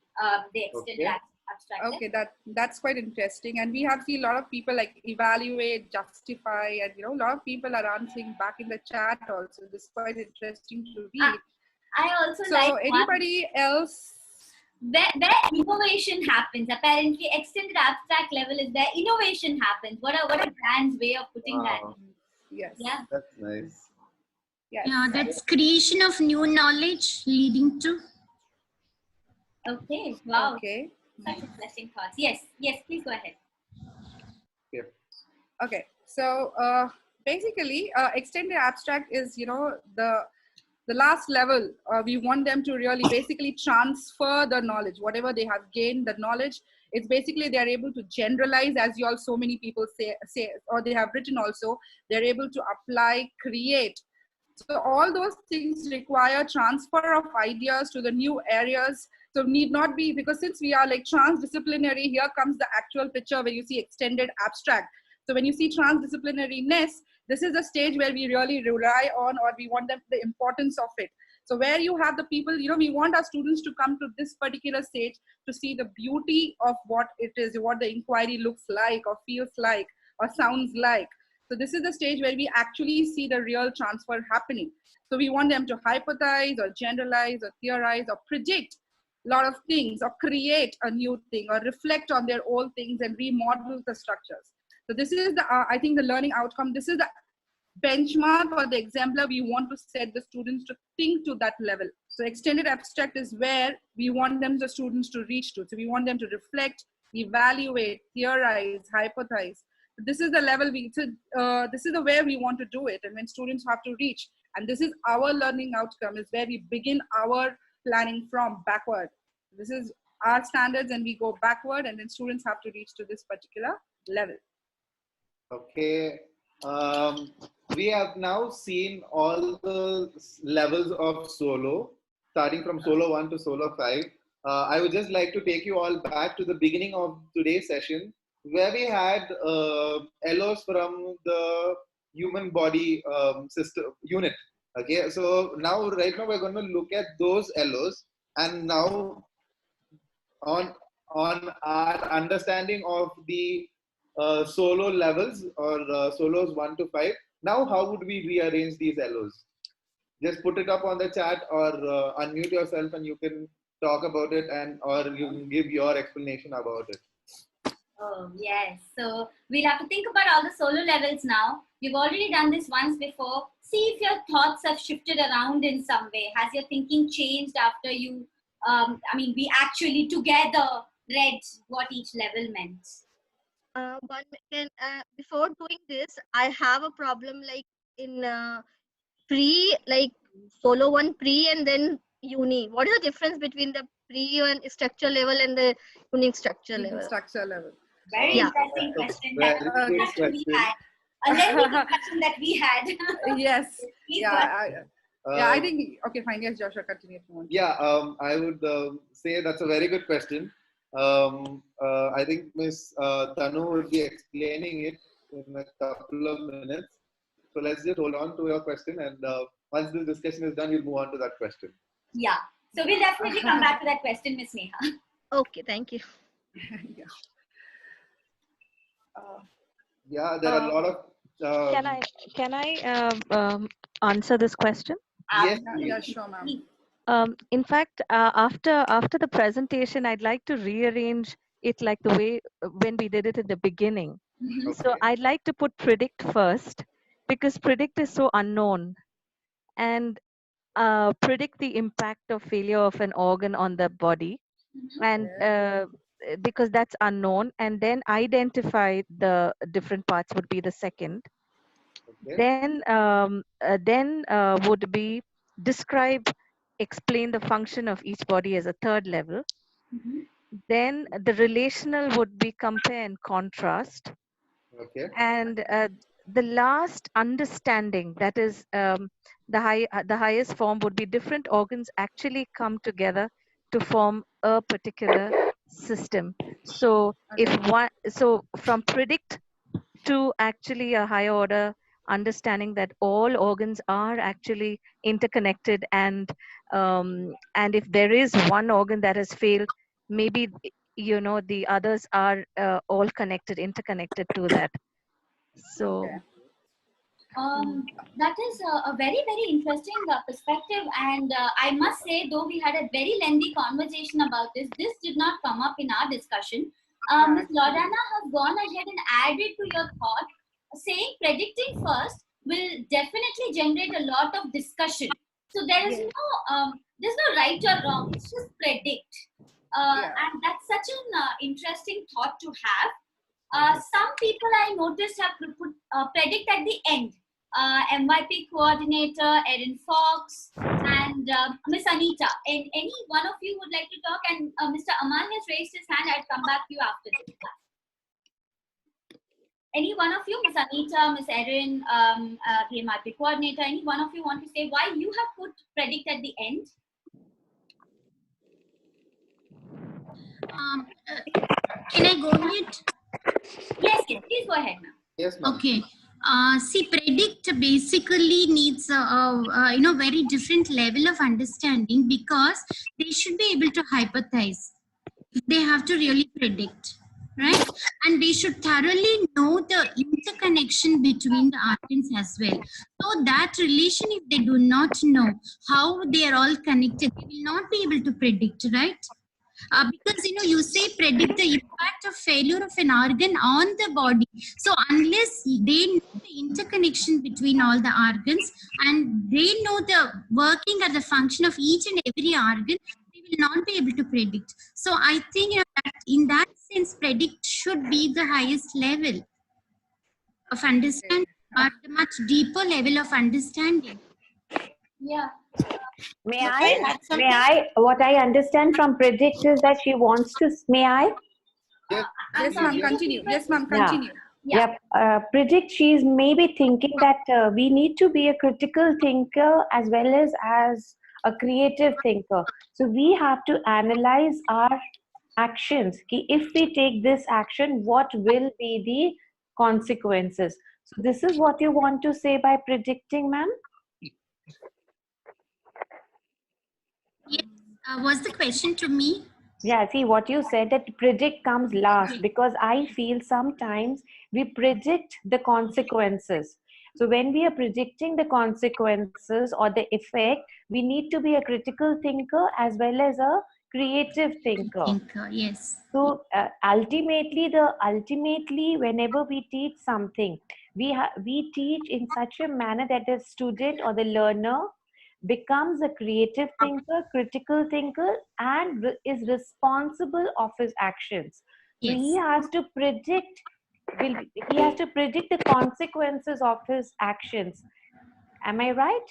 The extended abstract. Okay, that's quite interesting. And we have seen a lot of people like evaluate, justify, and a lot of people are answering back in the chat also. This is quite interesting to read. I also so like anybody else? Where innovation happens. Apparently, extended abstract level is where innovation happens. What a brand's way of putting that. Yes. Yeah. That's nice. Yes. Yeah, that's creation of new knowledge leading to. Okay. Wow. Okay. Such interesting thoughts. Yes. Please go ahead. Okay. So basically, extended abstract is the last level. We want them to really basically transfer the knowledge, whatever they have gained, the knowledge. It's basically they're able to generalize, as you all so many people say, or they have written also. They're able to apply, create. So all those things require transfer of ideas to the new areas. So need not be, because since we are like transdisciplinary, here comes the actual picture where you see extended abstract. So when you see transdisciplinariness, this is the stage where we really rely on, or we want them the importance of it. So where you have the people, we want our students to come to this particular stage to see the beauty of what it is, what the inquiry looks like or feels like or sounds like. So this is the stage where we actually see the real transfer happening. So we want them to hypothesize or generalize or theorize or predict a lot of things or create a new thing or reflect on their old things and remodel the structures. So this is the, I think the learning outcome, this is the benchmark or the exemplar we want to set the students to think to that level. So extended abstract is where we want them, the students, to reach to. So we want them to reflect, evaluate, theorize, hypothesize. This is the level this is the way we want to do it, and when students have to reach. And this is our learning outcome, is where we begin our planning from backward. This is our standards and we go backward, and then students have to reach to this particular level. Okay. We have now seen all the levels of solo, starting from solo 1 to solo 5. I would just like to take you all back to the beginning of today's session, where we had LOs from the human body system unit. Okay, so right now we're going to look at those LOs, and now on our understanding of the solo levels, or solos 1 to 5. Now, how would we rearrange these LOs? Just put it up on the chat, or unmute yourself and you can talk about it, and or you can give your explanation about it. Oh, yes. So we'll have to think about all the solo levels now. You've already done this once before. See if your thoughts have shifted around in some way. Has your thinking changed after you, we actually together read what each level meant? Before doing this, I have a problem like in pre, like solo 1 pre and then uni. What is the difference between the pre and structure level and the unique structure level? Structure level. Very interesting question. That discussion we had. A lengthy discussion that we had. Yes. Yeah. I think, okay, fine. Yes, Joshua, continue if you want. Yeah, I would say that's a very good question. I think Ms. Tanu will be explaining it in a couple of minutes. So let's just hold on to your question, and once this discussion is done, we'll move on to that question. Yeah. So we'll definitely come back to that question, Ms. Neha. Okay, thank you. Yeah, there are a lot of. Can I answer this question? Yes, yeah, sure, ma'am. In fact, after the presentation, I'd like to rearrange it like the way when we did it at the beginning. Okay. So I'd like to put predict first, because predict is so unknown, and predict the impact of failure of an organ on the body, and because that's unknown, and then identify the different parts would be the second. Okay. Then would be describe, explain the function of each body as a third level. Then the relational would be compare and contrast. Okay. And the last understanding, that is the highest form, would be different organs actually come together to form a particular system. So so from predict to actually a higher order understanding that all organs are actually interconnected, and if there is one organ that has failed, maybe the others are all connected, interconnected to that. So that is a very, very interesting perspective, and I must say, though we had a very lengthy conversation about this did not come up in our discussion. Ms. Lordana has gone ahead and added to your thought, saying predicting first will definitely generate a lot of discussion. So there is there's no right or wrong, it's just predict. And that's such an interesting thought to have. Some people I noticed have put predict at the end. MYP coordinator, Erin Fox, and Miss Anita. And any one of you would like to talk? And Mr. Aman has raised his hand. I'll come back to you after this. Any one of you, Miss Anita, Miss Erin, the MYP coordinator, any one of you want to say why you have put predict at the end? Can I go ahead? Yes, please go ahead, ma'am. Yes, ma'am. Okay. See, predict basically needs a very different level of understanding, because they should be able to hypothesize. They have to really predict. right? And they should thoroughly know the interconnection between the organs as well. So that relation, if they do not know how they are all connected, they will not be able to predict, right? Because you say predict the impact of failure of an organ on the body. So unless they know the interconnection between all the organs and they know the working or the function of each and every organ, they will not be able to predict. So I think that in that sense, predict should be the highest level of understanding, or the much deeper level of understanding. Yeah. May I, what I understand from predict is that she wants to, may I? Yes, ma'am, continue. Yes, ma'am, continue. Yeah. Predict, she's maybe thinking that we need to be a critical thinker as well as a creative thinker. So we have to analyze our actions. If we take this action, what will be the consequences? So this is what you want to say by predicting, ma'am? Yes. Was the question to me? Yeah, see what you said, that predict comes last, because I feel sometimes we predict the consequences. So when we are predicting the consequences or the effect, we need to be a critical thinker as well as a creative thinker. Yes. So ultimately, whenever we teach something, we teach in such a manner that the student or the learner becomes a creative thinker, critical thinker, and is responsible of his actions. So he has to predict. He has to predict the consequences of his actions. Am I right?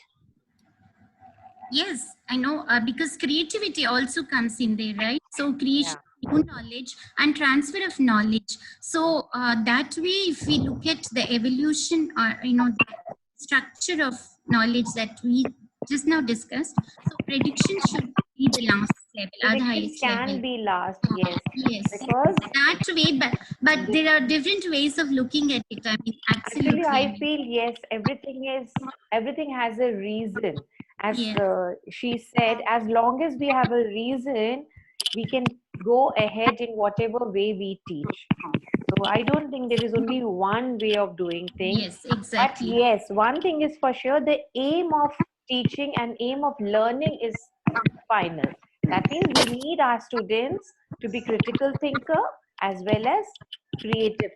Yes, I know, because creativity also comes in there, right? So creation of new knowledge and transfer of knowledge. So that way, if we look at the evolution or the structure of knowledge that we just now discussed, so prediction should be the last level or the highest can level. be last, yes. Yes, Because that way, but there are different ways of looking at it. I mean, absolutely. Actually, I feel yes, everything has a reason. As she said, as long as we have a reason, we can go ahead in whatever way we teach. So I don't think there is only one way of doing things. Yes, exactly. But yes, one thing is for sure, the aim of teaching and aim of learning is final. That means we need our students to be critical thinker as well as creative.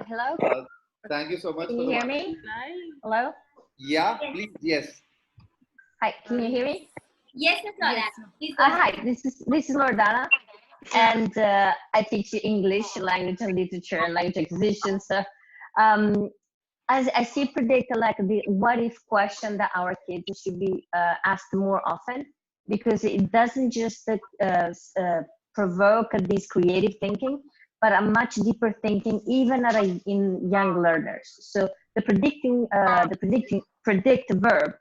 Hello? Thank you so much. Can for you the hear me? Hello? Yeah, please, yes. Hi, can you hear me? Yes, Ms. Loredana. Please go Hi, ahead. this is Loredana, and I teach English, language and literature, and language acquisition. So, as I see predict like the what if question that our kids should be asked more often, because it doesn't just provoke this creative thinking, but a much deeper thinking even in young learners. So the predict verb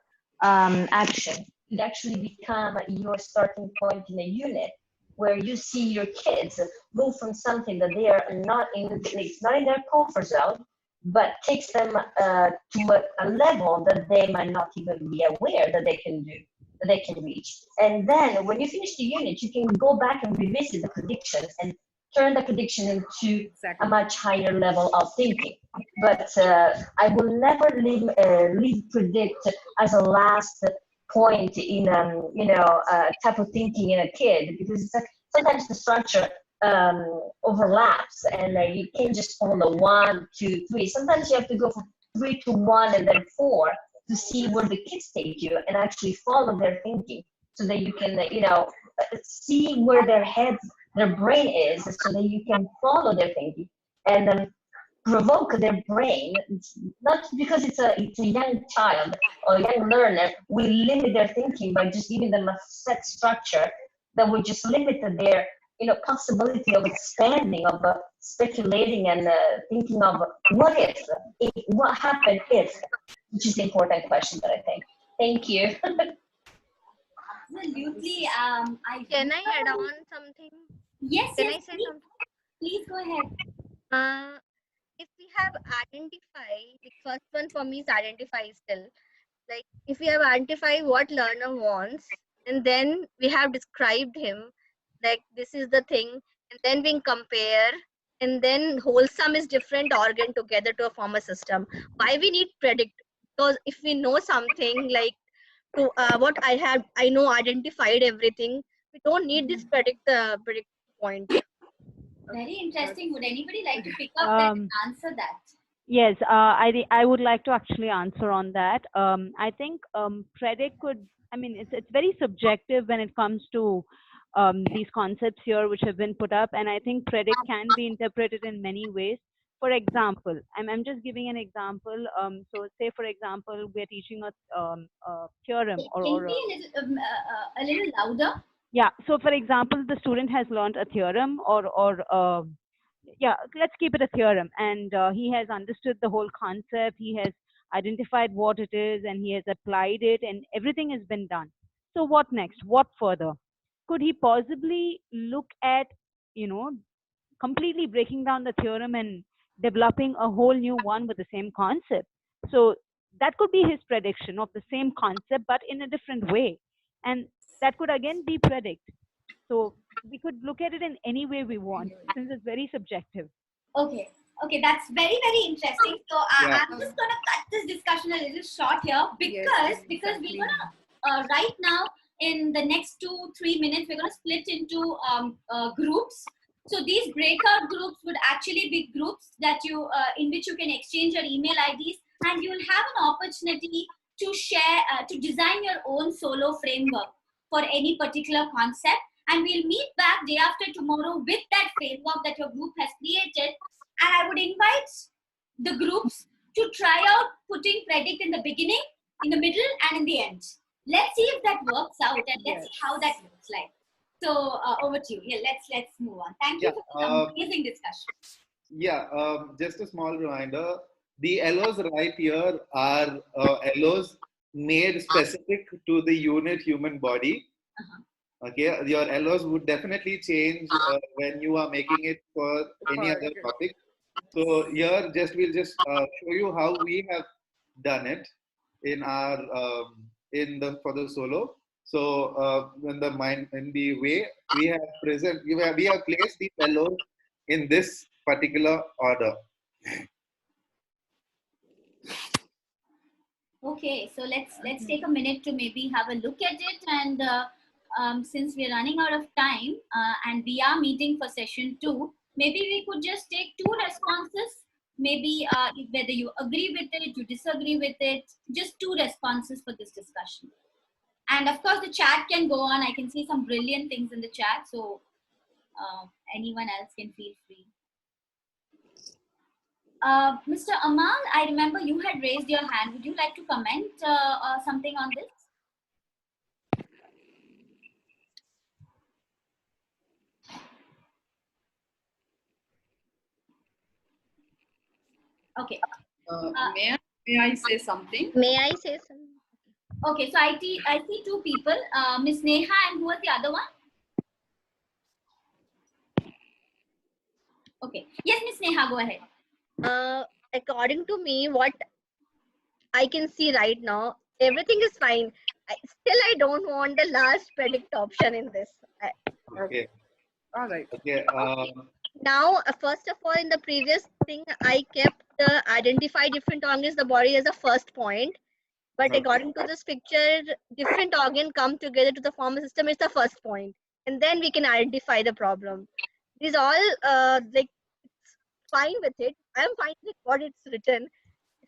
action could actually become your starting point in a unit where you see your kids move from something that they are not in, it's not in their comfort zone, but takes them to a level that they might not even be aware that they can do, that they can reach. And then when you finish the unit, you can go back and revisit the predictions and turn the prediction into a much higher level of thinking. But I will never leave predict as a last point in type of thinking in a kid, because it's sometimes the structure overlaps and you can't just follow 1, 2, 3. Sometimes you have to go from 3 to 1 and then 4 to see where the kids take you and actually follow their thinking, so that you can see where their brain is, so that you can follow their thinking and provoke their brain. Not because it's a young child or young learner, we limit their thinking by just giving them a set structure that will just limit their possibility of expanding, of speculating and thinking of what happened if, which is the important question that I think. Thank you. Absolutely. Can I add on something? Yes, Can yes, I say please. something? Please go ahead. If we have identified, the first one for me is identify still. Like if we have identified what learner wants, and then we have described him, like this is the thing and then we compare, and then wholesome is different organ together to form a system. Why we need predict? Because if we know something like to what I know identified everything, we don't need this predict point. Very interesting. Would anybody like to pick up that and answer that? Yes, I would like to actually answer on that. I think predict could, I mean, it's very subjective when it comes to these concepts here which have been put up, and I think predict can be interpreted in many ways. For example, I'm just giving an example. So say for example, we're teaching a theorem Can you be a little louder? Yeah. So for example, the student has learned a theorem or yeah, let's keep it a theorem, and he has understood the whole concept, he has identified what it is, and he has applied it, and everything has been done. So what next? What further? Could he possibly look at, you know, completely breaking down the theorem and developing a whole new one with the same concept? So that could be his prediction of the same concept but in a different way, and that could again be predict. So we could look at it in any way we want, since it's very subjective. Okay, that's very, very interesting. So I'm just gonna cut this discussion a little short here because we're gonna right now in the next 2-3 minutes we're gonna split into groups. So these breakout groups would actually be groups that you in which you can exchange your email IDs, and you will have an opportunity to share to design your own solo framework for any particular concept. And we'll meet back day after tomorrow with that framework that your group has created. And I would invite the groups to try out putting predict in the beginning, in the middle, and in the end. Let's see if that works out, and let's see how that looks like. So over to you. Yeah, let's move on. Thank you for the amazing discussion. Yeah, just a small reminder. The LOs right here are LOs made specific to the unit human body. Okay, your LOs would definitely change when you are making it for any other topic. So here, we'll just show you how we have done it in our for the solo. So in the way we have placed the LOs in this particular order. Okay, so let's take a minute to maybe have a look at it, and since we're running out of time and we are meeting for session 2, maybe we could just take 2 responses, maybe whether you agree with it, you disagree with it, just 2 responses for this discussion. And of course the chat can go on. I can see some brilliant things in the chat, so anyone else can feel free. Mr. Amal, I remember you had raised your hand. Would you like to comment something on this? Okay. May I say something? May I say something? Okay, so I see 2 people, Miss Neha, and who was the other one? Okay. Yes, Miss Neha, go ahead. According to me, what I can see right now, everything is fine. I don't want the last predict option in this. Okay. All right. Okay. Now, first of all, in the previous thing, I kept identify different organs, the body as a first point. But according to this picture, different organs come together to the form a system is the first point. And then we can identify the problem. These all like fine with it. I'm fine with what it's written.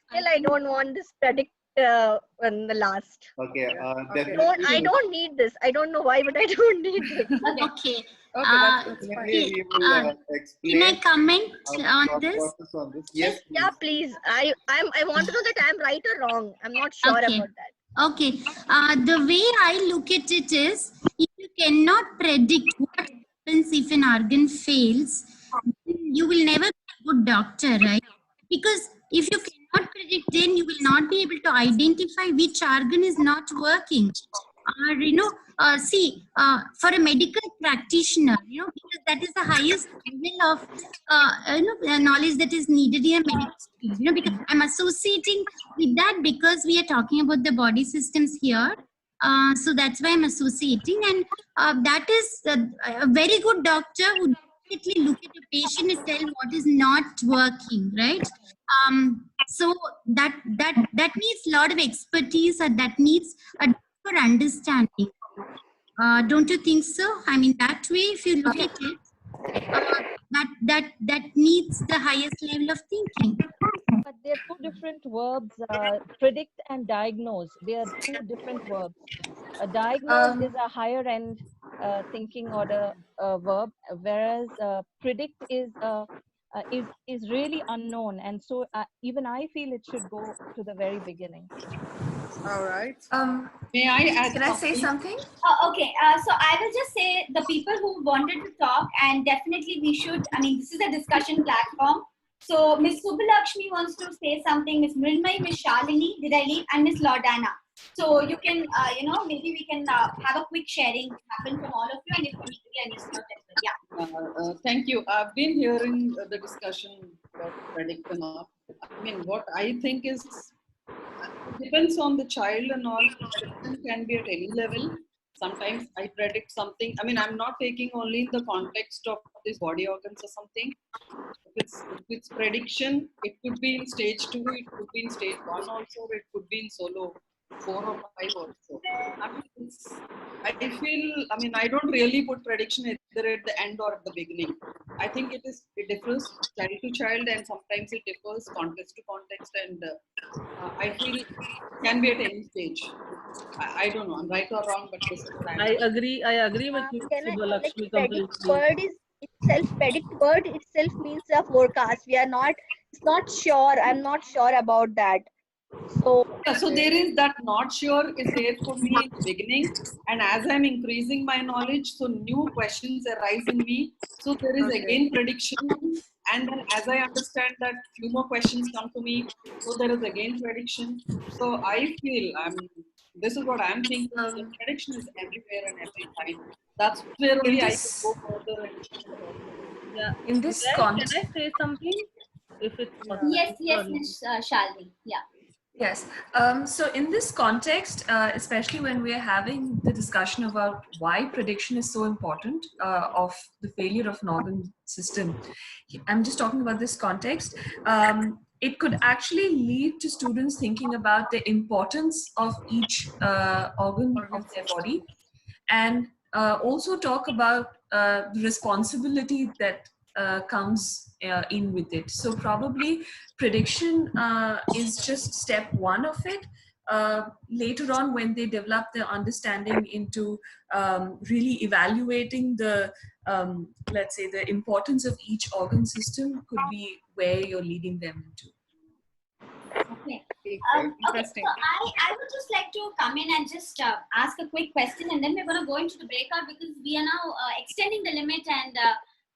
Still, I don't want this predict in the last. Okay. I don't need this. I don't know why, but I don't need it. Okay. Can I comment on this? Yes. Yeah, please. I want to know that I'm right or wrong. I'm not sure about that. Okay. The way I look at it is, if you cannot predict what happens if an organ fails, you will never be a good doctor, right? Because if you cannot predict, then you will not be able to identify which organ is not working. For a medical practitioner, because that is the highest level of knowledge that is needed in a medical field. Because I'm associating with that because we are talking about the body systems here. So that's why I'm associating, and that is a very good doctor who immediately look at the patient and tell what is not working, right? So that needs a lot of expertise, or that needs a deeper understanding. Don't you think so? I mean, that way, if you look at it, that needs the highest level of thinking. But they're two different verbs. Predict and diagnose. They are two different verbs. Diagnose is a higher end thinking order verb, whereas predict is really unknown, and so even I feel it should go to the very beginning. All right. May I add? Can I say something? Okay. So I will just say the people who wanted to talk, and definitely we should. I mean, this is a discussion platform. So Ms. Subbalakshmi wants to say something. Ms. Mrinmay, Ms. Shalini, did I leave? And Ms. Lordana. So you can, maybe we can have a quick sharing happen from all of you, and if we need to get any slot as well. Yeah. Thank you. I've been hearing the discussion about predict and all. I mean, what I think is, depends on the child and all. Prediction can be at any level. Sometimes I predict something. I mean, I'm not taking only in the context of these body organs or something. If it's prediction, it could be in stage 2, it could be in stage 1 also, it could be in solo 4 or 5 also. I feel, I don't really put prediction either at the end or at the beginning. I think it differs child to child, and sometimes it differs context to context, and I feel it can be at any stage. I don't know, I'm right or wrong, but this is what I agree with you, Subbalakshmi, completely. Predict word itself means a forecast. It's not sure. I'm not sure about that. So there is that not sure is there for me in the beginning, and as I'm increasing my knowledge, so new questions arise in me. So there is again prediction, and then as I understand that, few more questions come to me. So there is again prediction. So I feel this is what I'm thinking. The prediction is everywhere and every time. That's where only I can go further. Yeah. In this context, can I say something? If it's possible. Yes, Ms. Shalini. Yeah. Yes. So in this context, especially when we are having the discussion about why prediction is so important of the failure of an organ system, I'm just talking about this context. It could actually lead to students thinking about the importance of each organ of their body, and also talk about the responsibility that comes in with it. So probably prediction is just step 1 of it. Later on, when they develop their understanding into really evaluating the, let's say, the importance of each organ system, could be where you're leading them into. Okay. Okay, so I would just like to come in and just ask a quick question, and then we're going to go into the breakout, because we are now extending the limit, and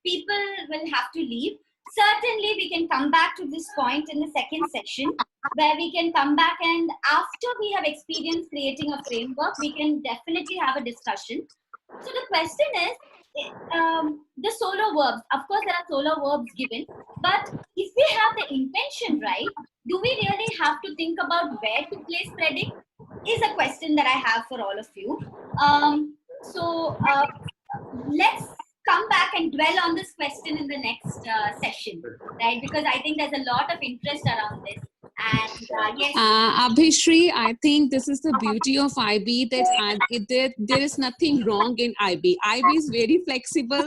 people will have to leave. Certainly, we can come back to this point in the second session, where we can come back, and after we have experienced creating a framework, we can definitely have a discussion. So the question is, the solo verbs. Of course, there are solo verbs given, but if we have the intention right, do we really have to think about where to place predict? Is a question that I have for all of you. Let's come back and dwell on this question in the next session, right? Because I think there's a lot of interest around this. And yes, Abhishri, I think this is the beauty of IB, that there is nothing wrong in IB. IB is very flexible.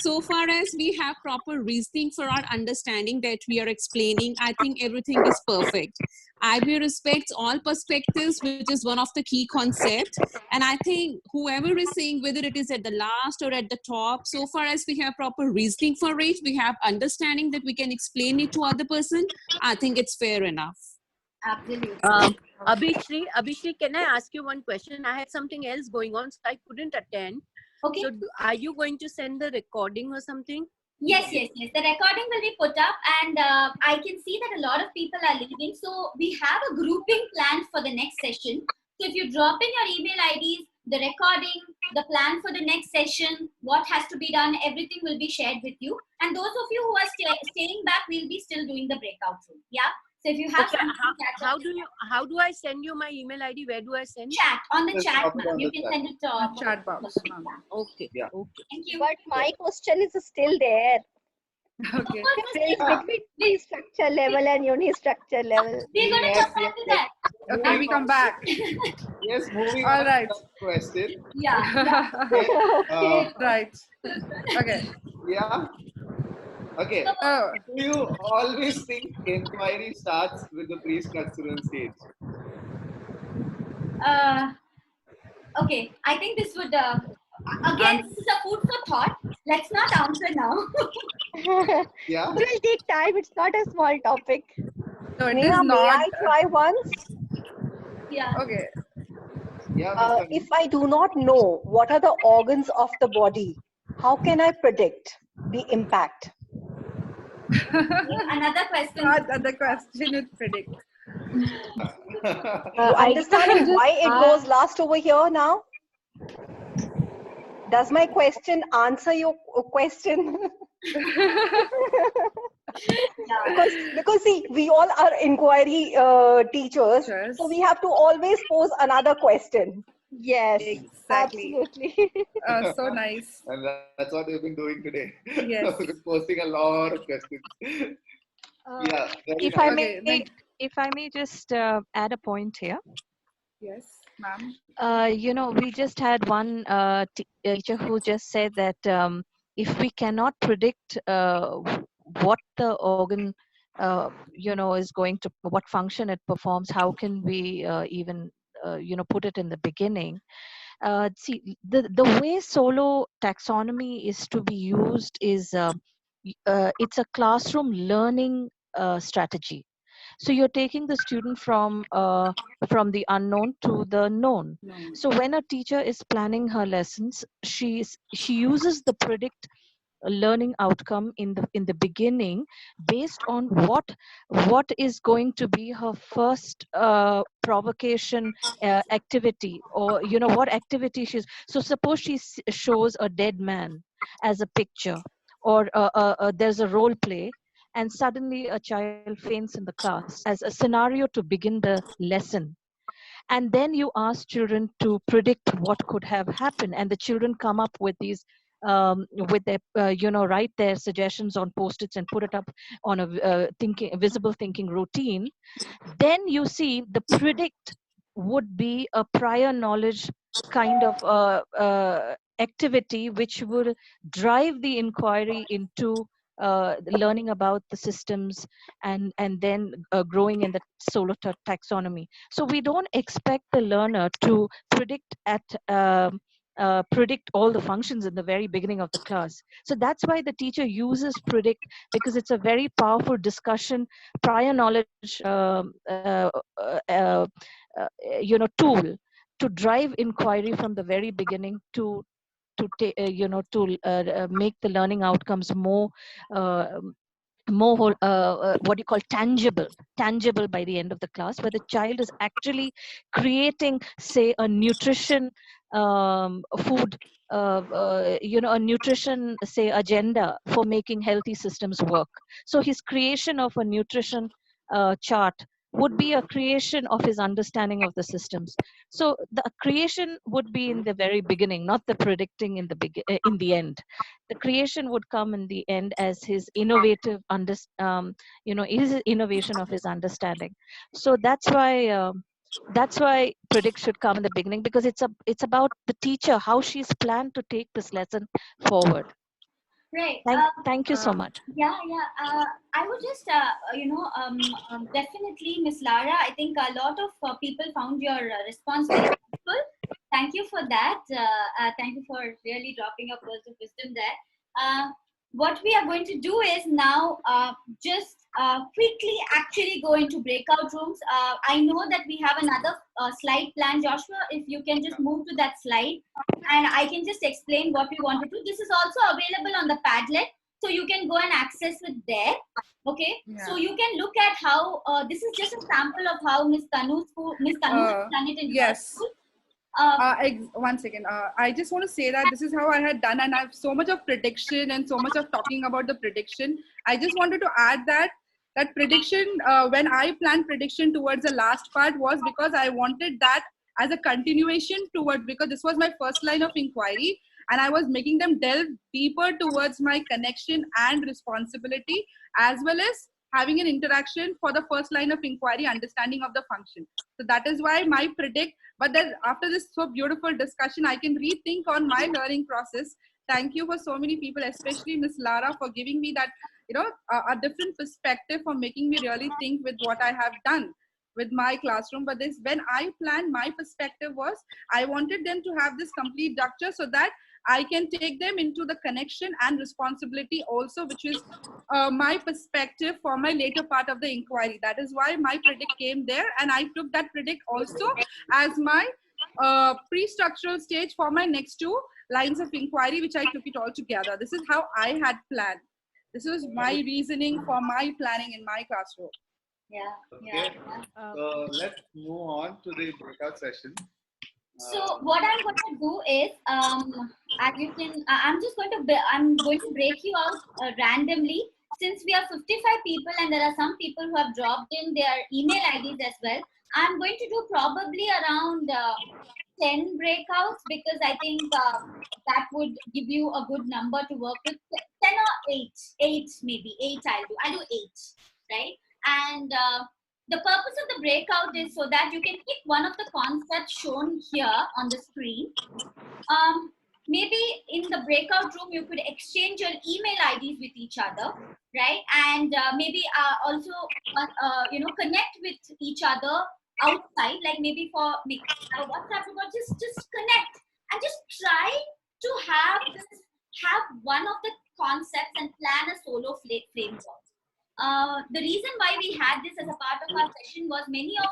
So far as we have proper reasoning for our understanding that we are explaining, I think everything is perfect. IB respects all perspectives, which is one of the key concepts. And I think whoever is saying, whether it is at the last or at the top, so far as we have proper reasoning for it, we have understanding that we can explain it to other person, I think it's fair enough. Absolutely. Abhishri, can I ask you one question? I had something else going on, so I couldn't attend. Okay. So are you going to send the recording or something? Yes. The recording will be put up, and I can see that a lot of people are leaving. So we have a grouping planned for the next session. So if you drop in your email IDs, the recording, the plan for the next session, what has to be done, everything will be shared with you. And those of you who are staying back, we'll be still doing the breakout room. Yeah. So if you have Okay, something to catch up, how do I send you my email ID? Where do I send? Chat on the Just chat, drop it ma'am. on You the can chat. send it to Chat box. Okay. Yeah. Okay. Thank you. But my question is still there. Okay. Difference between pre-structure level and unistructure level. We're going to Yes, come back yes, to yes. that. Okay, we come back. Yes, moving All on right. to the question. Yeah. Okay, Right. Okay. yeah. Okay. Oh, Do you always think inquiry starts with the pre-structural stage? Okay, I think this would, again, this is a food for thought. Let's not answer now. Yeah. It will take time. It's not a small topic. no, it Neha, is may not. I try once? Yeah. Okay. Yeah, Mr. If I do not know what are the organs of the body, how can I predict the impact? Another question. Another question is predict. You I understand just why it goes last over here now? Does my question answer your question? because see, we all are inquiry teachers, so we have to always pose another question. Yes, exactly. absolutely. So nice. And that's what we've been doing today. Yes. Posting a lot of questions. Yeah. Very If nice. I may, if I may just add a point here. Yes, ma'am. We just had one teacher who just said that if we cannot predict what the organ, is going to, what function it performs, how can we even, put it in the beginning? See, the way solo taxonomy is to be used is it's a classroom learning strategy. So you're taking the student from the unknown to the known. So when a teacher is planning her lessons, she uses the predict learning outcome in the beginning based on what is going to be her first provocation activity, or what activity she's. So suppose she shows a dead man as a picture, or there's a role play, and suddenly a child faints in the class as a scenario to begin the lesson. And then you ask children to predict what could have happened, and the children come up with these with their write their suggestions on post-its and put it up on a visible thinking routine. Then you see the predict would be a prior knowledge kind of activity which would drive the inquiry into learning about the systems, and then growing in the solo taxonomy. So we don't expect the learner to predict all the functions in the very beginning of the class. So that's why the teacher uses predict, because it's a very powerful discussion, prior knowledge tool to drive inquiry from the very beginning to make the learning outcomes more what you call tangible by the end of the class, where the child is actually creating, say, a nutrition food a nutrition, say, agenda for making healthy systems work. So his creation of a nutrition chart would be a creation of his understanding of the systems. So the creation would be in the very beginning, not the predicting in the end. The creation would come in the end as his innovative his innovation of his understanding. So that's why predict should come in the beginning, because it's about the teacher, how she's planned to take this lesson forward. Right. Thank you so much. Yeah. I would just, definitely, Miss Lara, I think a lot of people found your response very helpful. Thank you for that. Thank you for really dropping a pearls of wisdom there. What we are going to do is now just quickly actually go into breakout rooms. I know that we have another slide plan. Joshua, if you can just move to that slide, and I can just explain what we want to do. This is also available on the Padlet, so you can go and access it there. Okay, so you can look at how this is just a sample of how Miss Tanu has done it in her school. One second. I just want to say that this is how I had done, and I have so much of prediction and so much of talking about the prediction. I just wanted to add that that prediction, when I planned prediction towards the last part, was because I wanted that as a continuation toward, because this was my first line of inquiry, and I was making them delve deeper towards my connection and responsibility, as well as having an interaction for the first line of inquiry, understanding of the function. So that is why my predict, but then after this so beautiful discussion, I can rethink on my learning process. Thank you for so many people, especially Miss Lara, for giving me that, a different perspective, for making me really think with what I have done with my classroom. But this, when I planned, my perspective was, I wanted them to have this complete structure so that I can take them into the connection and responsibility also, which is my perspective for my later part of the inquiry. That is why my predict came there, and I took that predict also as my pre-structural stage for my next two lines of inquiry, which I took it all together. This is how I had planned. This was my reasoning for my planning in my classroom. Okay. So let's move on to the breakout session. So what I'm going to do is, as you can, I'm going to break you out randomly. Since we are 55 people and there are some people who have dropped in their email IDs as well, I'm going to do probably around 10 breakouts, because I think that would give you a good number to work with. 10 or 8 maybe, 8 I'll do 8, right? And the purpose of the breakout is so that you can pick one of the concepts shown here on the screen. Maybe in the breakout room, you could exchange your email IDs with each other, right? And maybe also, connect with each other outside, like maybe for WhatsApp, just connect and just try to have one of the concepts and plan a solo framework. The reason why we had this as a part of our session was many of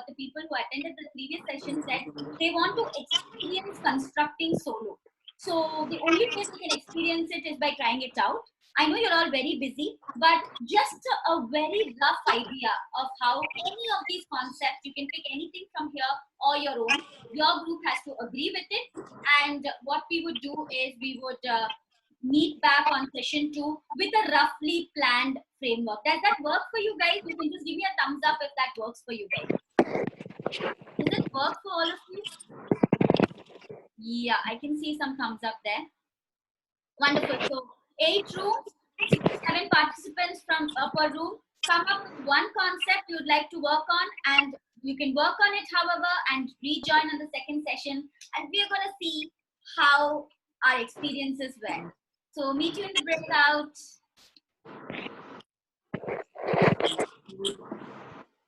the people who attended the previous session said they want to experience constructing solo. So the only way you can experience it is by trying it out. I know you're all very busy, but just a very rough idea of how any of these concepts, you can pick anything from here or your own. Your group has to agree with it. And what we would do is we would meet back on session 2 with a roughly planned framework. Does that work for you guys? You can just give me a thumbs up if that works for you guys. Does it work for all of you? Yeah, I can see some thumbs up there. Wonderful. So 8 rooms, 6 to 7 participants from per room. Come up with one concept you'd like to work on, and you can work on it, however, and rejoin on the second session. And we're going to see how our experiences were. So meet you in the breakout.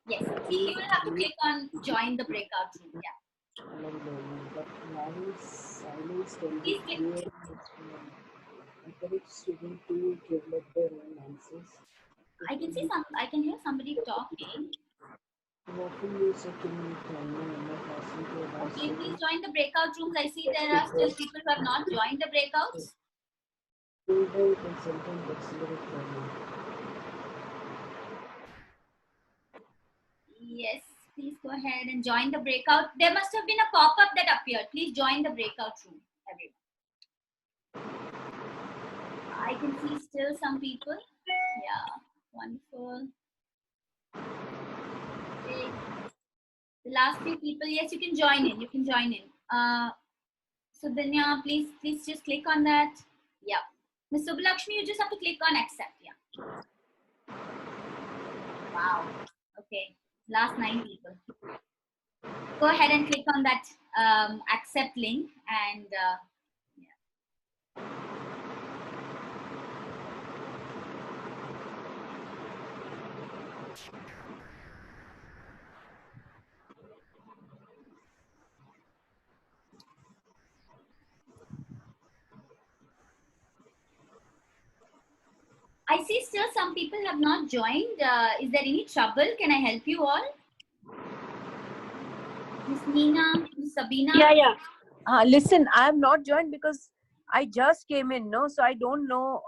Yes, you will have to click on join the breakout room. Yeah. Please click. I can see some. I can hear somebody talking. Okay, please join the breakout rooms. I see there are still people who have not joined the breakouts. Yes, please go ahead and join the breakout. There must have been a pop-up that appeared. Please join the breakout room, everyone. I can see still some people. Yeah, wonderful. Okay. The last few people, yes, you can join in. You can join in. So Danya, please just click on that. Yeah. Ms. Subbalakshmi, you just have to click on accept. Yeah. Wow. Okay. Last 9 people. Go ahead and click on that accept link and yeah. I see still some people have not joined. Is there any trouble? Can I help you all? Miss Meena, Miss Sabina? Yeah. Listen, I am not joined because I just came in, no? So I don't know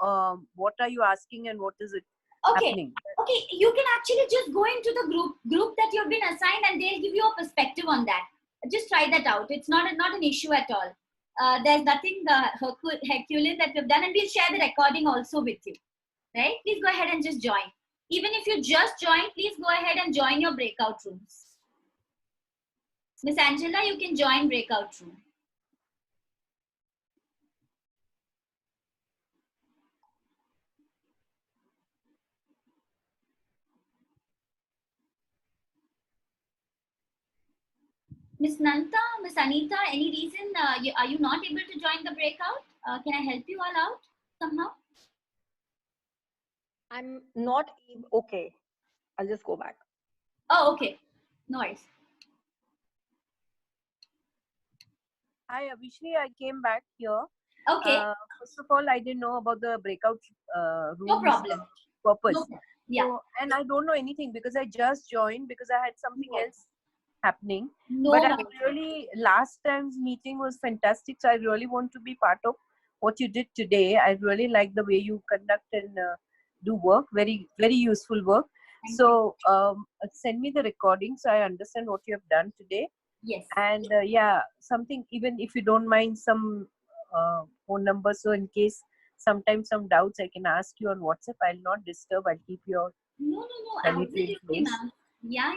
what are you asking and what is it happening. Okay, you can actually just go into the group that you've been assigned and they'll give you a perspective on that. Just try that out. It's not an issue at all. There's nothing Herculean that we've done, and we'll share the recording also with you. Right? Please go ahead and just join. Even if you just joined, please go ahead and join your breakout rooms. Miss Angela, you can join breakout room. Miss Nanta, Miss Anita, any reason are you not able to join the breakout? Can I help you all out somehow? I'm not okay. I'll just go back. Oh, okay. No worries. Hi, Abhishri. I came back here. Okay. First of all, I didn't know about the breakout rooms. No problem. Purpose. No problem. Yeah. So, and I don't know anything because I just joined because I had something else happening. No But I worries. really, last time's meeting was fantastic. So I really want to be part of what you did today. I really like the way you conduct and do work. Very, very useful work. So send me the recording so I understand what you have done today. Yes. And yeah, something, even if you don't mind, some phone number. So in case sometimes some doubts, I can ask you on WhatsApp. I'll not disturb. I'll keep your No, sanitary absolutely, place. ma'am. Yeah,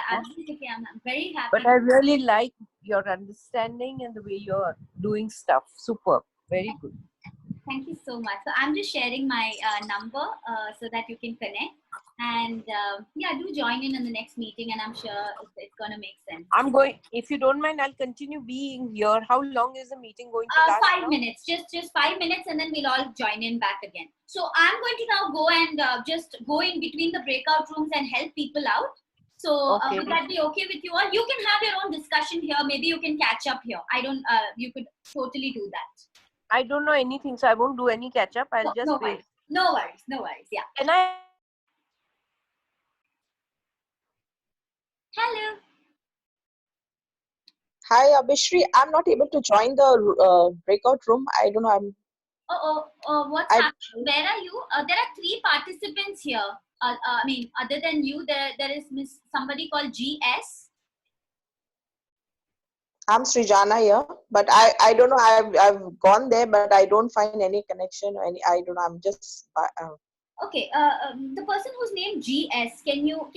absolutely. I'm very happy. But I really like your understanding and the way you're doing stuff. Superb. Very good. Thank you so much. So I'm just sharing my number so that you can connect. And yeah, do join in the next meeting, and I'm sure it's going to make sense. I'm going, if you don't mind, I'll continue being here. How long is the meeting going to last? 5 minutes, just 5 minutes, and then we'll all join in back again. So I'm going to now go and just go in between the breakout rooms and help people out. So Okay. would that be okay with you all? You can have your own discussion here. Maybe you can catch up here. I don't, you could totally do that. I don't know anything, so I won't do any catch up. I'll just No wait. worries. No worries. Yeah. Can I? Hello. Hi, Abhishri. I'm not able to join the breakout room. I don't know. What's happening? Where are you? There are 3 participants here. I mean, other than you, there is somebody called GS. I'm Srijana here, but I don't know. I've gone there, but I don't find any connection or any. I don't know. I'm just. Okay. The person whose name GS. Can you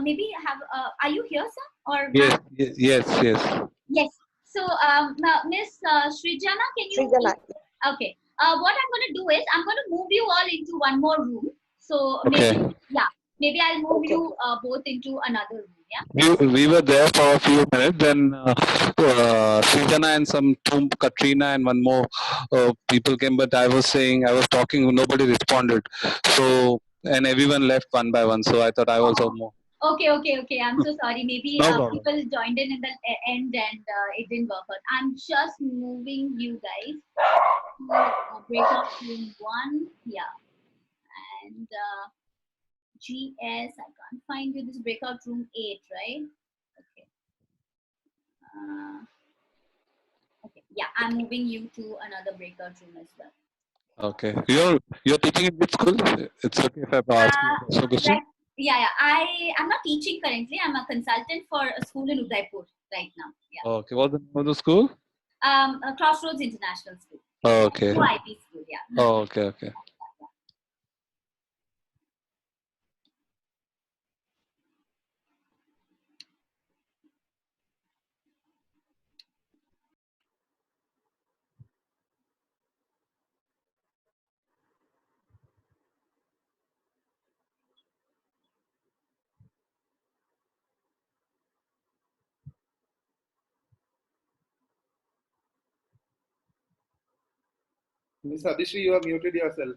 maybe have? Are you here, sir? Or Yes, yes. yes. So, Miss Srijana, can you? Srijana. Okay. What I'm going to do is I'm going to move you all into one more room. So Okay. maybe I'll move you both into another room. Yeah. We were there for a few minutes. Then Srijana and some Katrina and one more people came. But I was talking. Nobody responded. So and everyone left one by one. So I thought I also more. Okay. I'm so sorry. Maybe people joined in the end and it didn't work out. I'm just moving you guys to breakout room 1. Yeah. And GS, I can't find you. This breakout room 8, right? Okay. Okay. Yeah, I'm moving you to another breakout room as well. Okay. You're teaching in which school? It's okay if I ask you a question. Yeah. I'm not teaching currently. I'm a consultant for a school in Udaipur right now. Yeah. Okay. What's the name of the school? Crossroads International School. Okay. IB school. Yeah. Oh, okay. Miss Abhishri, you have muted yourself.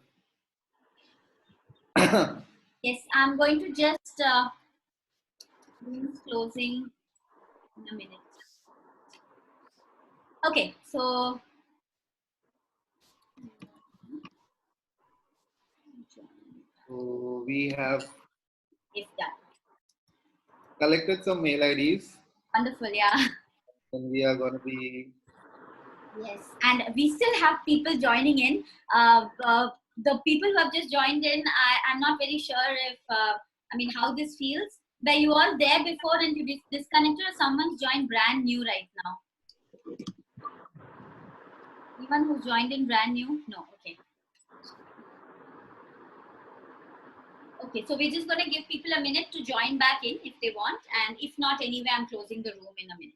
Yes, I'm going to just closing in a minute. Okay, so we have done. Collected some mail IDs. Wonderful, yeah. And we are going to be. Yes, and we still have people joining in. The people who have just joined in, I'm not very sure if, how this feels. Were you all there before and you disconnected, or someone's joined brand new right now? Anyone who's joined in brand new? No, okay. Okay, so we're just going to give people a minute to join back in if they want, and if not, anyway, I'm closing the room in a minute.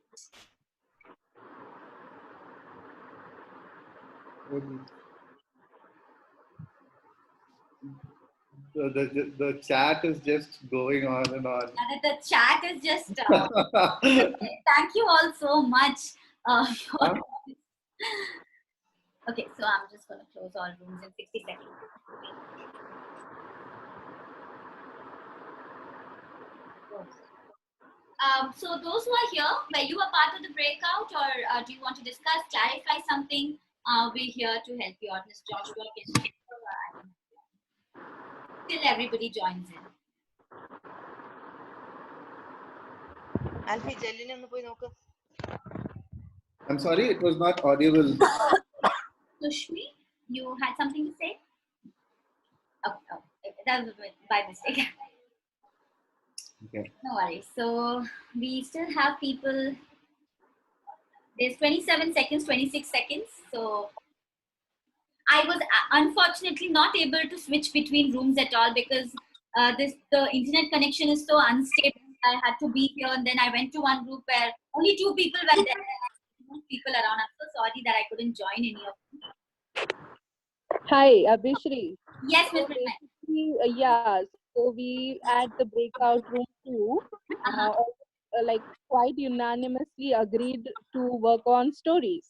The chat is just going on and on. The chat is just. Thank you all so much. Okay, so I'm just going to close all rooms in 60 seconds. So those who are here, were you a part of the breakout, or do you want to discuss, clarify something? We're here to help you out. Ms. Joshua can till everybody joins in. Alfie, Jellin ഒന്ന് പോയി നോക്ക്. I'm sorry, it was not audible. Sushmi, you had something to say? Oh, that was by mistake. Okay. No worries. So we still have people. There's 27 seconds, 26 seconds. So I was unfortunately not able to switch between rooms at all because the internet connection is so unstable. I had to be here, and then I went to one group where only 2 people were there. People around. I'm so sorry that I couldn't join any of them. Hi, Abhishri. Yes, so yeah, so we at the breakout room 2, like quite unanimously agreed to work on stories.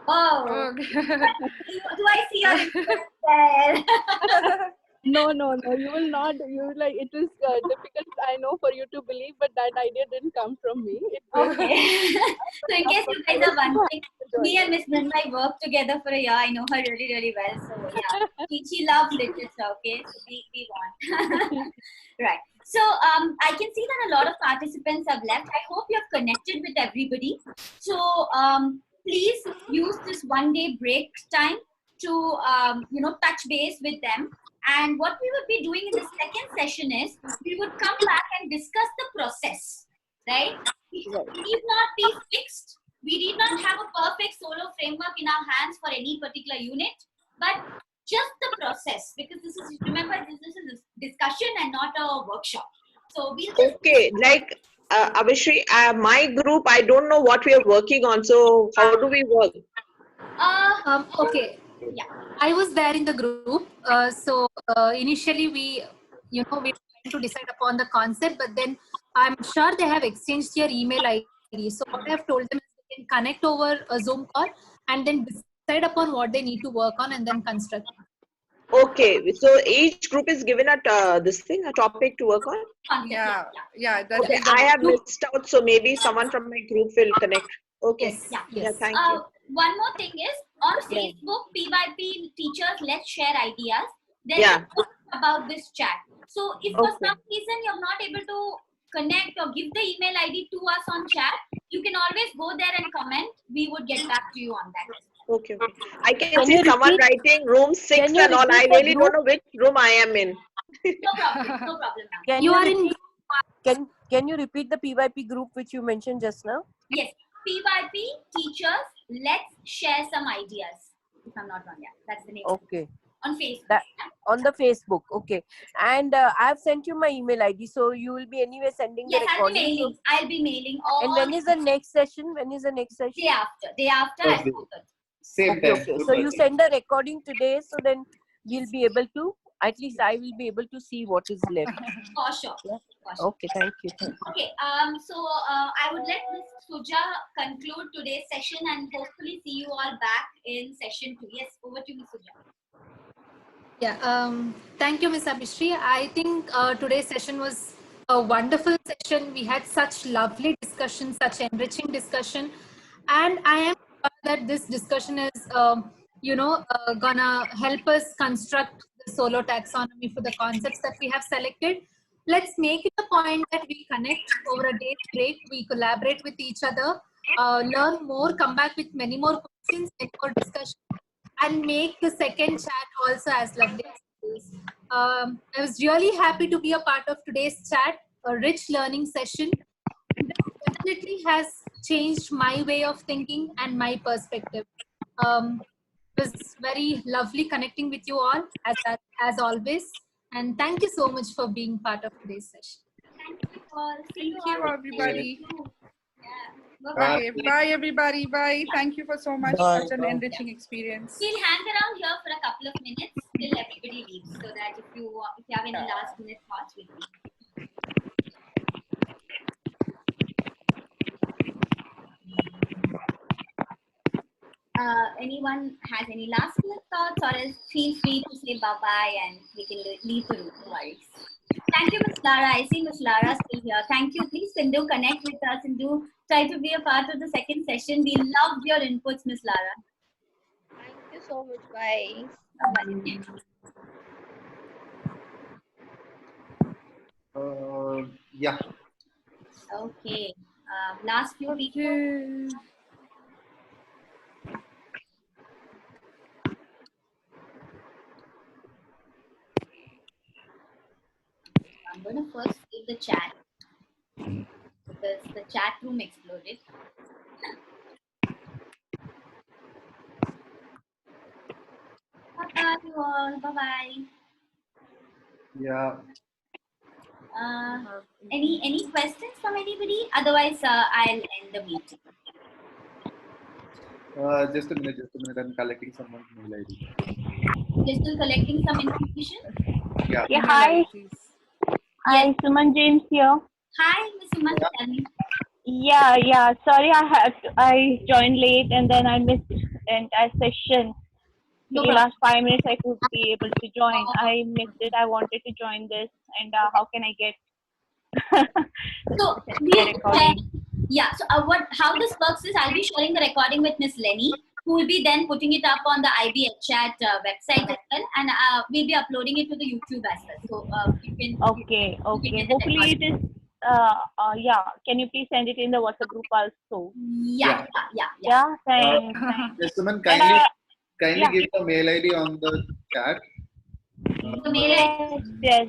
Oh, do I see your interest there? No, you will not. You will like it is difficult. I know for you to believe, but that idea didn't come from me. Okay. So in case you guys are wondering, me and Miss Mrinmay worked together for a year. I know her really, really well. So yeah, she loves literature. Okay, so we want. Right. So I can see that a lot of participants have left. I hope you have connected with everybody. So please use this one-day break time to touch base with them. And what we would be doing in the second session is we would come back and discuss the process, right? We need not be fixed. We need not have a perfect solo framework in our hands for any particular unit, but just the process, because this is, remember, this is a discussion and not a workshop. So we'll just okay, like Abhishri, my group, I don't know what we are working on. So how do we work? Okay. Yeah, I was there in the group. So initially we were trying to decide upon the concept, but then I'm sure they have exchanged your email ID. So what I have told them is they can connect over a Zoom call and then decide upon what they need to work on and then construct. Okay, so each group is given a topic to work on. Yeah. Okay, I have missed out, so maybe someone from my group will connect. Okay. Yes. Yeah, thank you. One more thing is on Facebook, PYP teachers, let's share ideas. Then about this chat. So if for some reason you're not able to connect or give the email ID to us on chat, you can always go there and comment. We would get back to you on that. Okay. I can see someone writing room 6 and all. I really don't know which room I am in. No problem. Can you repeat the PYP group which you mentioned just now? Yes, PYP teachers, let's share some ideas. If I'm not wrong, that's the name. Okay. On Facebook. On the Facebook, okay. And I've sent you my email ID, so you will be anyway sending the recording. I'll be mailing all. And when is the next session? Day after. At 4:30. Same time. Okay. So you send the recording today, so then you'll be able to. At least I will be able to see what is left. For sure. Yeah? For sure. Okay, thank you. Okay. So I would let Ms. Suja conclude today's session and hopefully see you all back in session 2. Yes, over to Ms. Suja. Yeah. Thank you, Ms. Abhishri. I think today's session was a wonderful session. We had such lovely discussion, such enriching discussion, and I am sure that this discussion is, gonna help us construct the solo taxonomy for the concepts that we have selected. Let's make it a point that we connect over a day's break, we collaborate with each other, learn more, come back with many more questions, many more discussion, and make the second chat also as lovely as it is. I was really happy to be a part of today's chat, a rich learning session. This definitely has changed my way of thinking and my perspective. It was very lovely connecting with you all as always. And thank you so much for being part of today's session. Thank you all. See Thank you you, all. everybody. Yeah. Bye-bye. Okay, bye, everybody. Bye. Thank you for so much. Bye. Such an Bye. enriching experience. We'll hang around here for a couple of minutes till everybody leaves, so that if you have any last minute thoughts, we'll be. Anyone has any last minute thoughts, or else feel free to say bye bye and we can leave the room. No worries. Thank you, Ms. Lara. I see Ms. Lara still here. Thank you. Please, Sindhu, connect with us and do try to be a part of the second session. We loved your inputs, Ms. Lara. Thank you so much. Bye. Yeah. Okay. Last few people. I'm going to first give the chat because the chat room exploded. Bye-bye, you all. Bye-bye. Yeah. Any questions from anybody? Otherwise, I'll end the meeting. Just a minute. I'm collecting someone's mail ID. You're still collecting some information? Yeah. Yeah, hi. Hi, Suman James here. Hi, Ms. Suman. Tell me. Yeah. Sorry, I joined late and then I missed the entire session. No the problem. last 5 minutes I could be able to join. I missed it. I wanted to join this, and how can I get? So yeah. So how this works is I'll be sharing the recording with Miss Lenny, who will be then putting it up on the IB Chat website as well, and we'll be uploading it to the YouTube as well. So you can. Okay. Hopefully it is. Yeah. Can you please send it in the WhatsApp group also? Yeah. Thanks. Yes, Suman, kindly yeah. give the mail ID on the chat. The mail ID. Yes.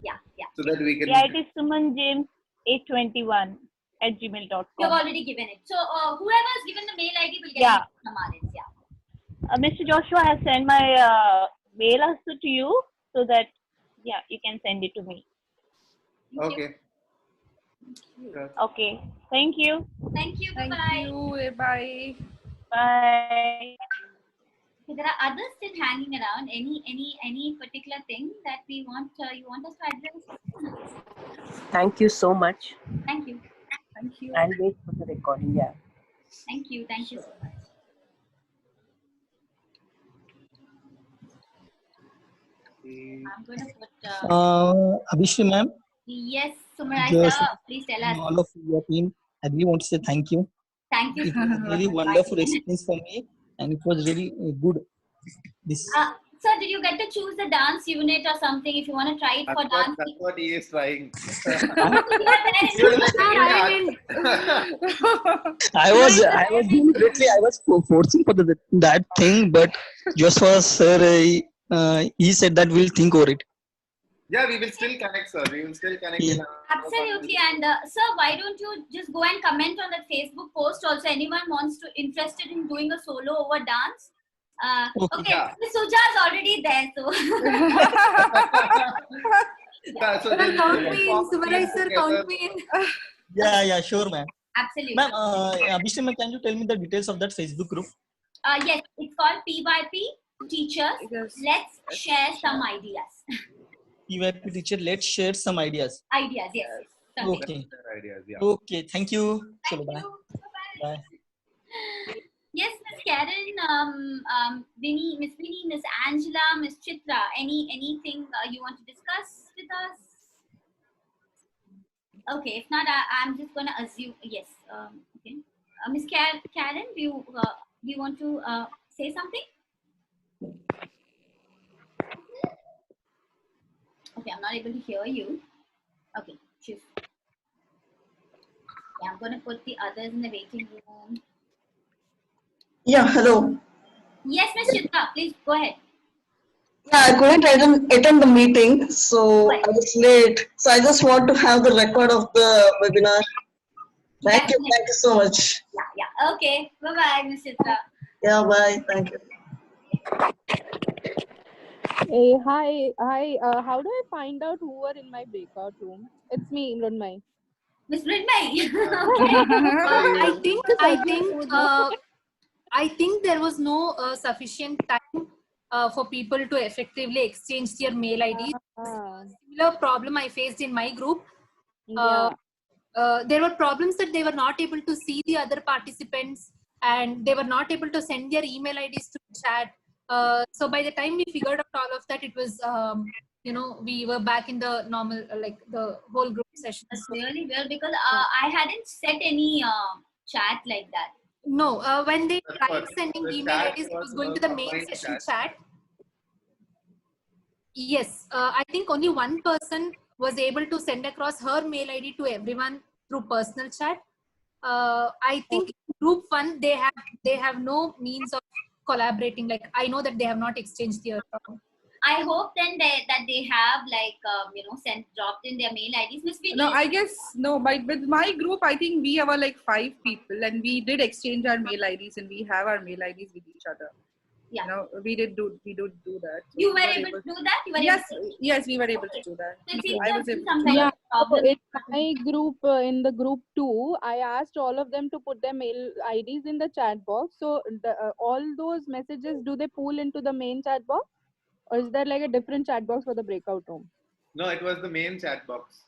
Yeah. So that we can. Yeah, it is sumanjames821@gmail.com. You've already given it. So whoever has given the mail ID will get it from our end. Yeah. Mr. Joshua has sent my mail also to you, so that you can send it to me. Okay. Okay. Thank you. Thank you. Bye. Thank you. Bye. Bye. Okay, there are others still hanging around. Any particular thing that we want you want us to address? Thank you so much. Thank you. I'll wait for the recording. Yeah. Thank you so much. I'm going to put. Abhishri ma'am. Yes, Sumarai Just sir, please tell us. all of your team, I really want to say thank you. Thank you. It was a really wonderful experience for me, and it was really good. This. Sir, did you get to choose the dance unit or something? If you want to try it for dance, That's what he is trying. I was deliberately forcing for that thing, but Joshua sir, he said that we'll think over it. Yeah, we will still connect, sir. We will still connect. Yeah. Absolutely. And sir, why don't you just go and comment on that Facebook post also? Anyone wants to interested in doing a solo over dance? Okay, Yeah. Ms. Suja is already there, so. Count me in, Sumarai sir, count me in. Yeah, sure, ma'am. Absolutely. Ma'am, Abhishek, ma'am, can you tell me the details of that Facebook group? Yes, it's called PYP Teachers. Let's share some ideas. PYP Teacher, let's share some ideas. Ideas, yes. Okay. Ideas, yeah. Okay, thank you. Chalo, bye. Bye. Yes, Miss Karen, Vinny, Miss Vinny, Miss Angela, Miss Chitra, anything you want to discuss with us? Okay, if not, I'm just gonna assume yes. Okay, Miss Karen, do you want to say something? Okay, I'm not able to hear you. Okay, choose. Yeah, I'm gonna put the others in the waiting room. Yeah, hello. Yes, Miss Chitra, please go ahead. Yeah, I couldn't attend the meeting, so I was late. So I just want to have the record of the webinar. Thank you so much. Yeah. Okay. Bye-bye, Miss Chitra. Yeah, bye. Thank you. Hey, hi. How do I find out who are in my breakout room? It's me, Mrunmay. Miss Mridmay. I think there was no sufficient time for people to effectively exchange their mail IDs. Similar problem I faced in my group. There were problems that they were not able to see the other participants, and they were not able to send their email IDs to chat. So by the time we figured out all of that, it was we were back in the normal like the whole group session. That's really well, because I hadn't set any chat like that. No, when they tried sending email IDs, it was going to the main session chat. Yes, I think only one person was able to send across her mail ID to everyone through personal chat. I think in group one they have no means of collaborating. Like I know that they have not exchanged their. I hope then that they have dropped in their mail IDs. Miss No, I guess no. With my group, I think we were like 5 people, and we did exchange our mail IDs, and we have our mail IDs with each other. Yeah. You know, we did do that. So you were able to do that? Yes, we were able to do that. I was able In my group, in the group 2, I asked all of them to put their mail IDs in the chat box. So all those messages, do they pool into the main chat box? Or is there like a different chat box for the breakout room? No, it was the main chat box.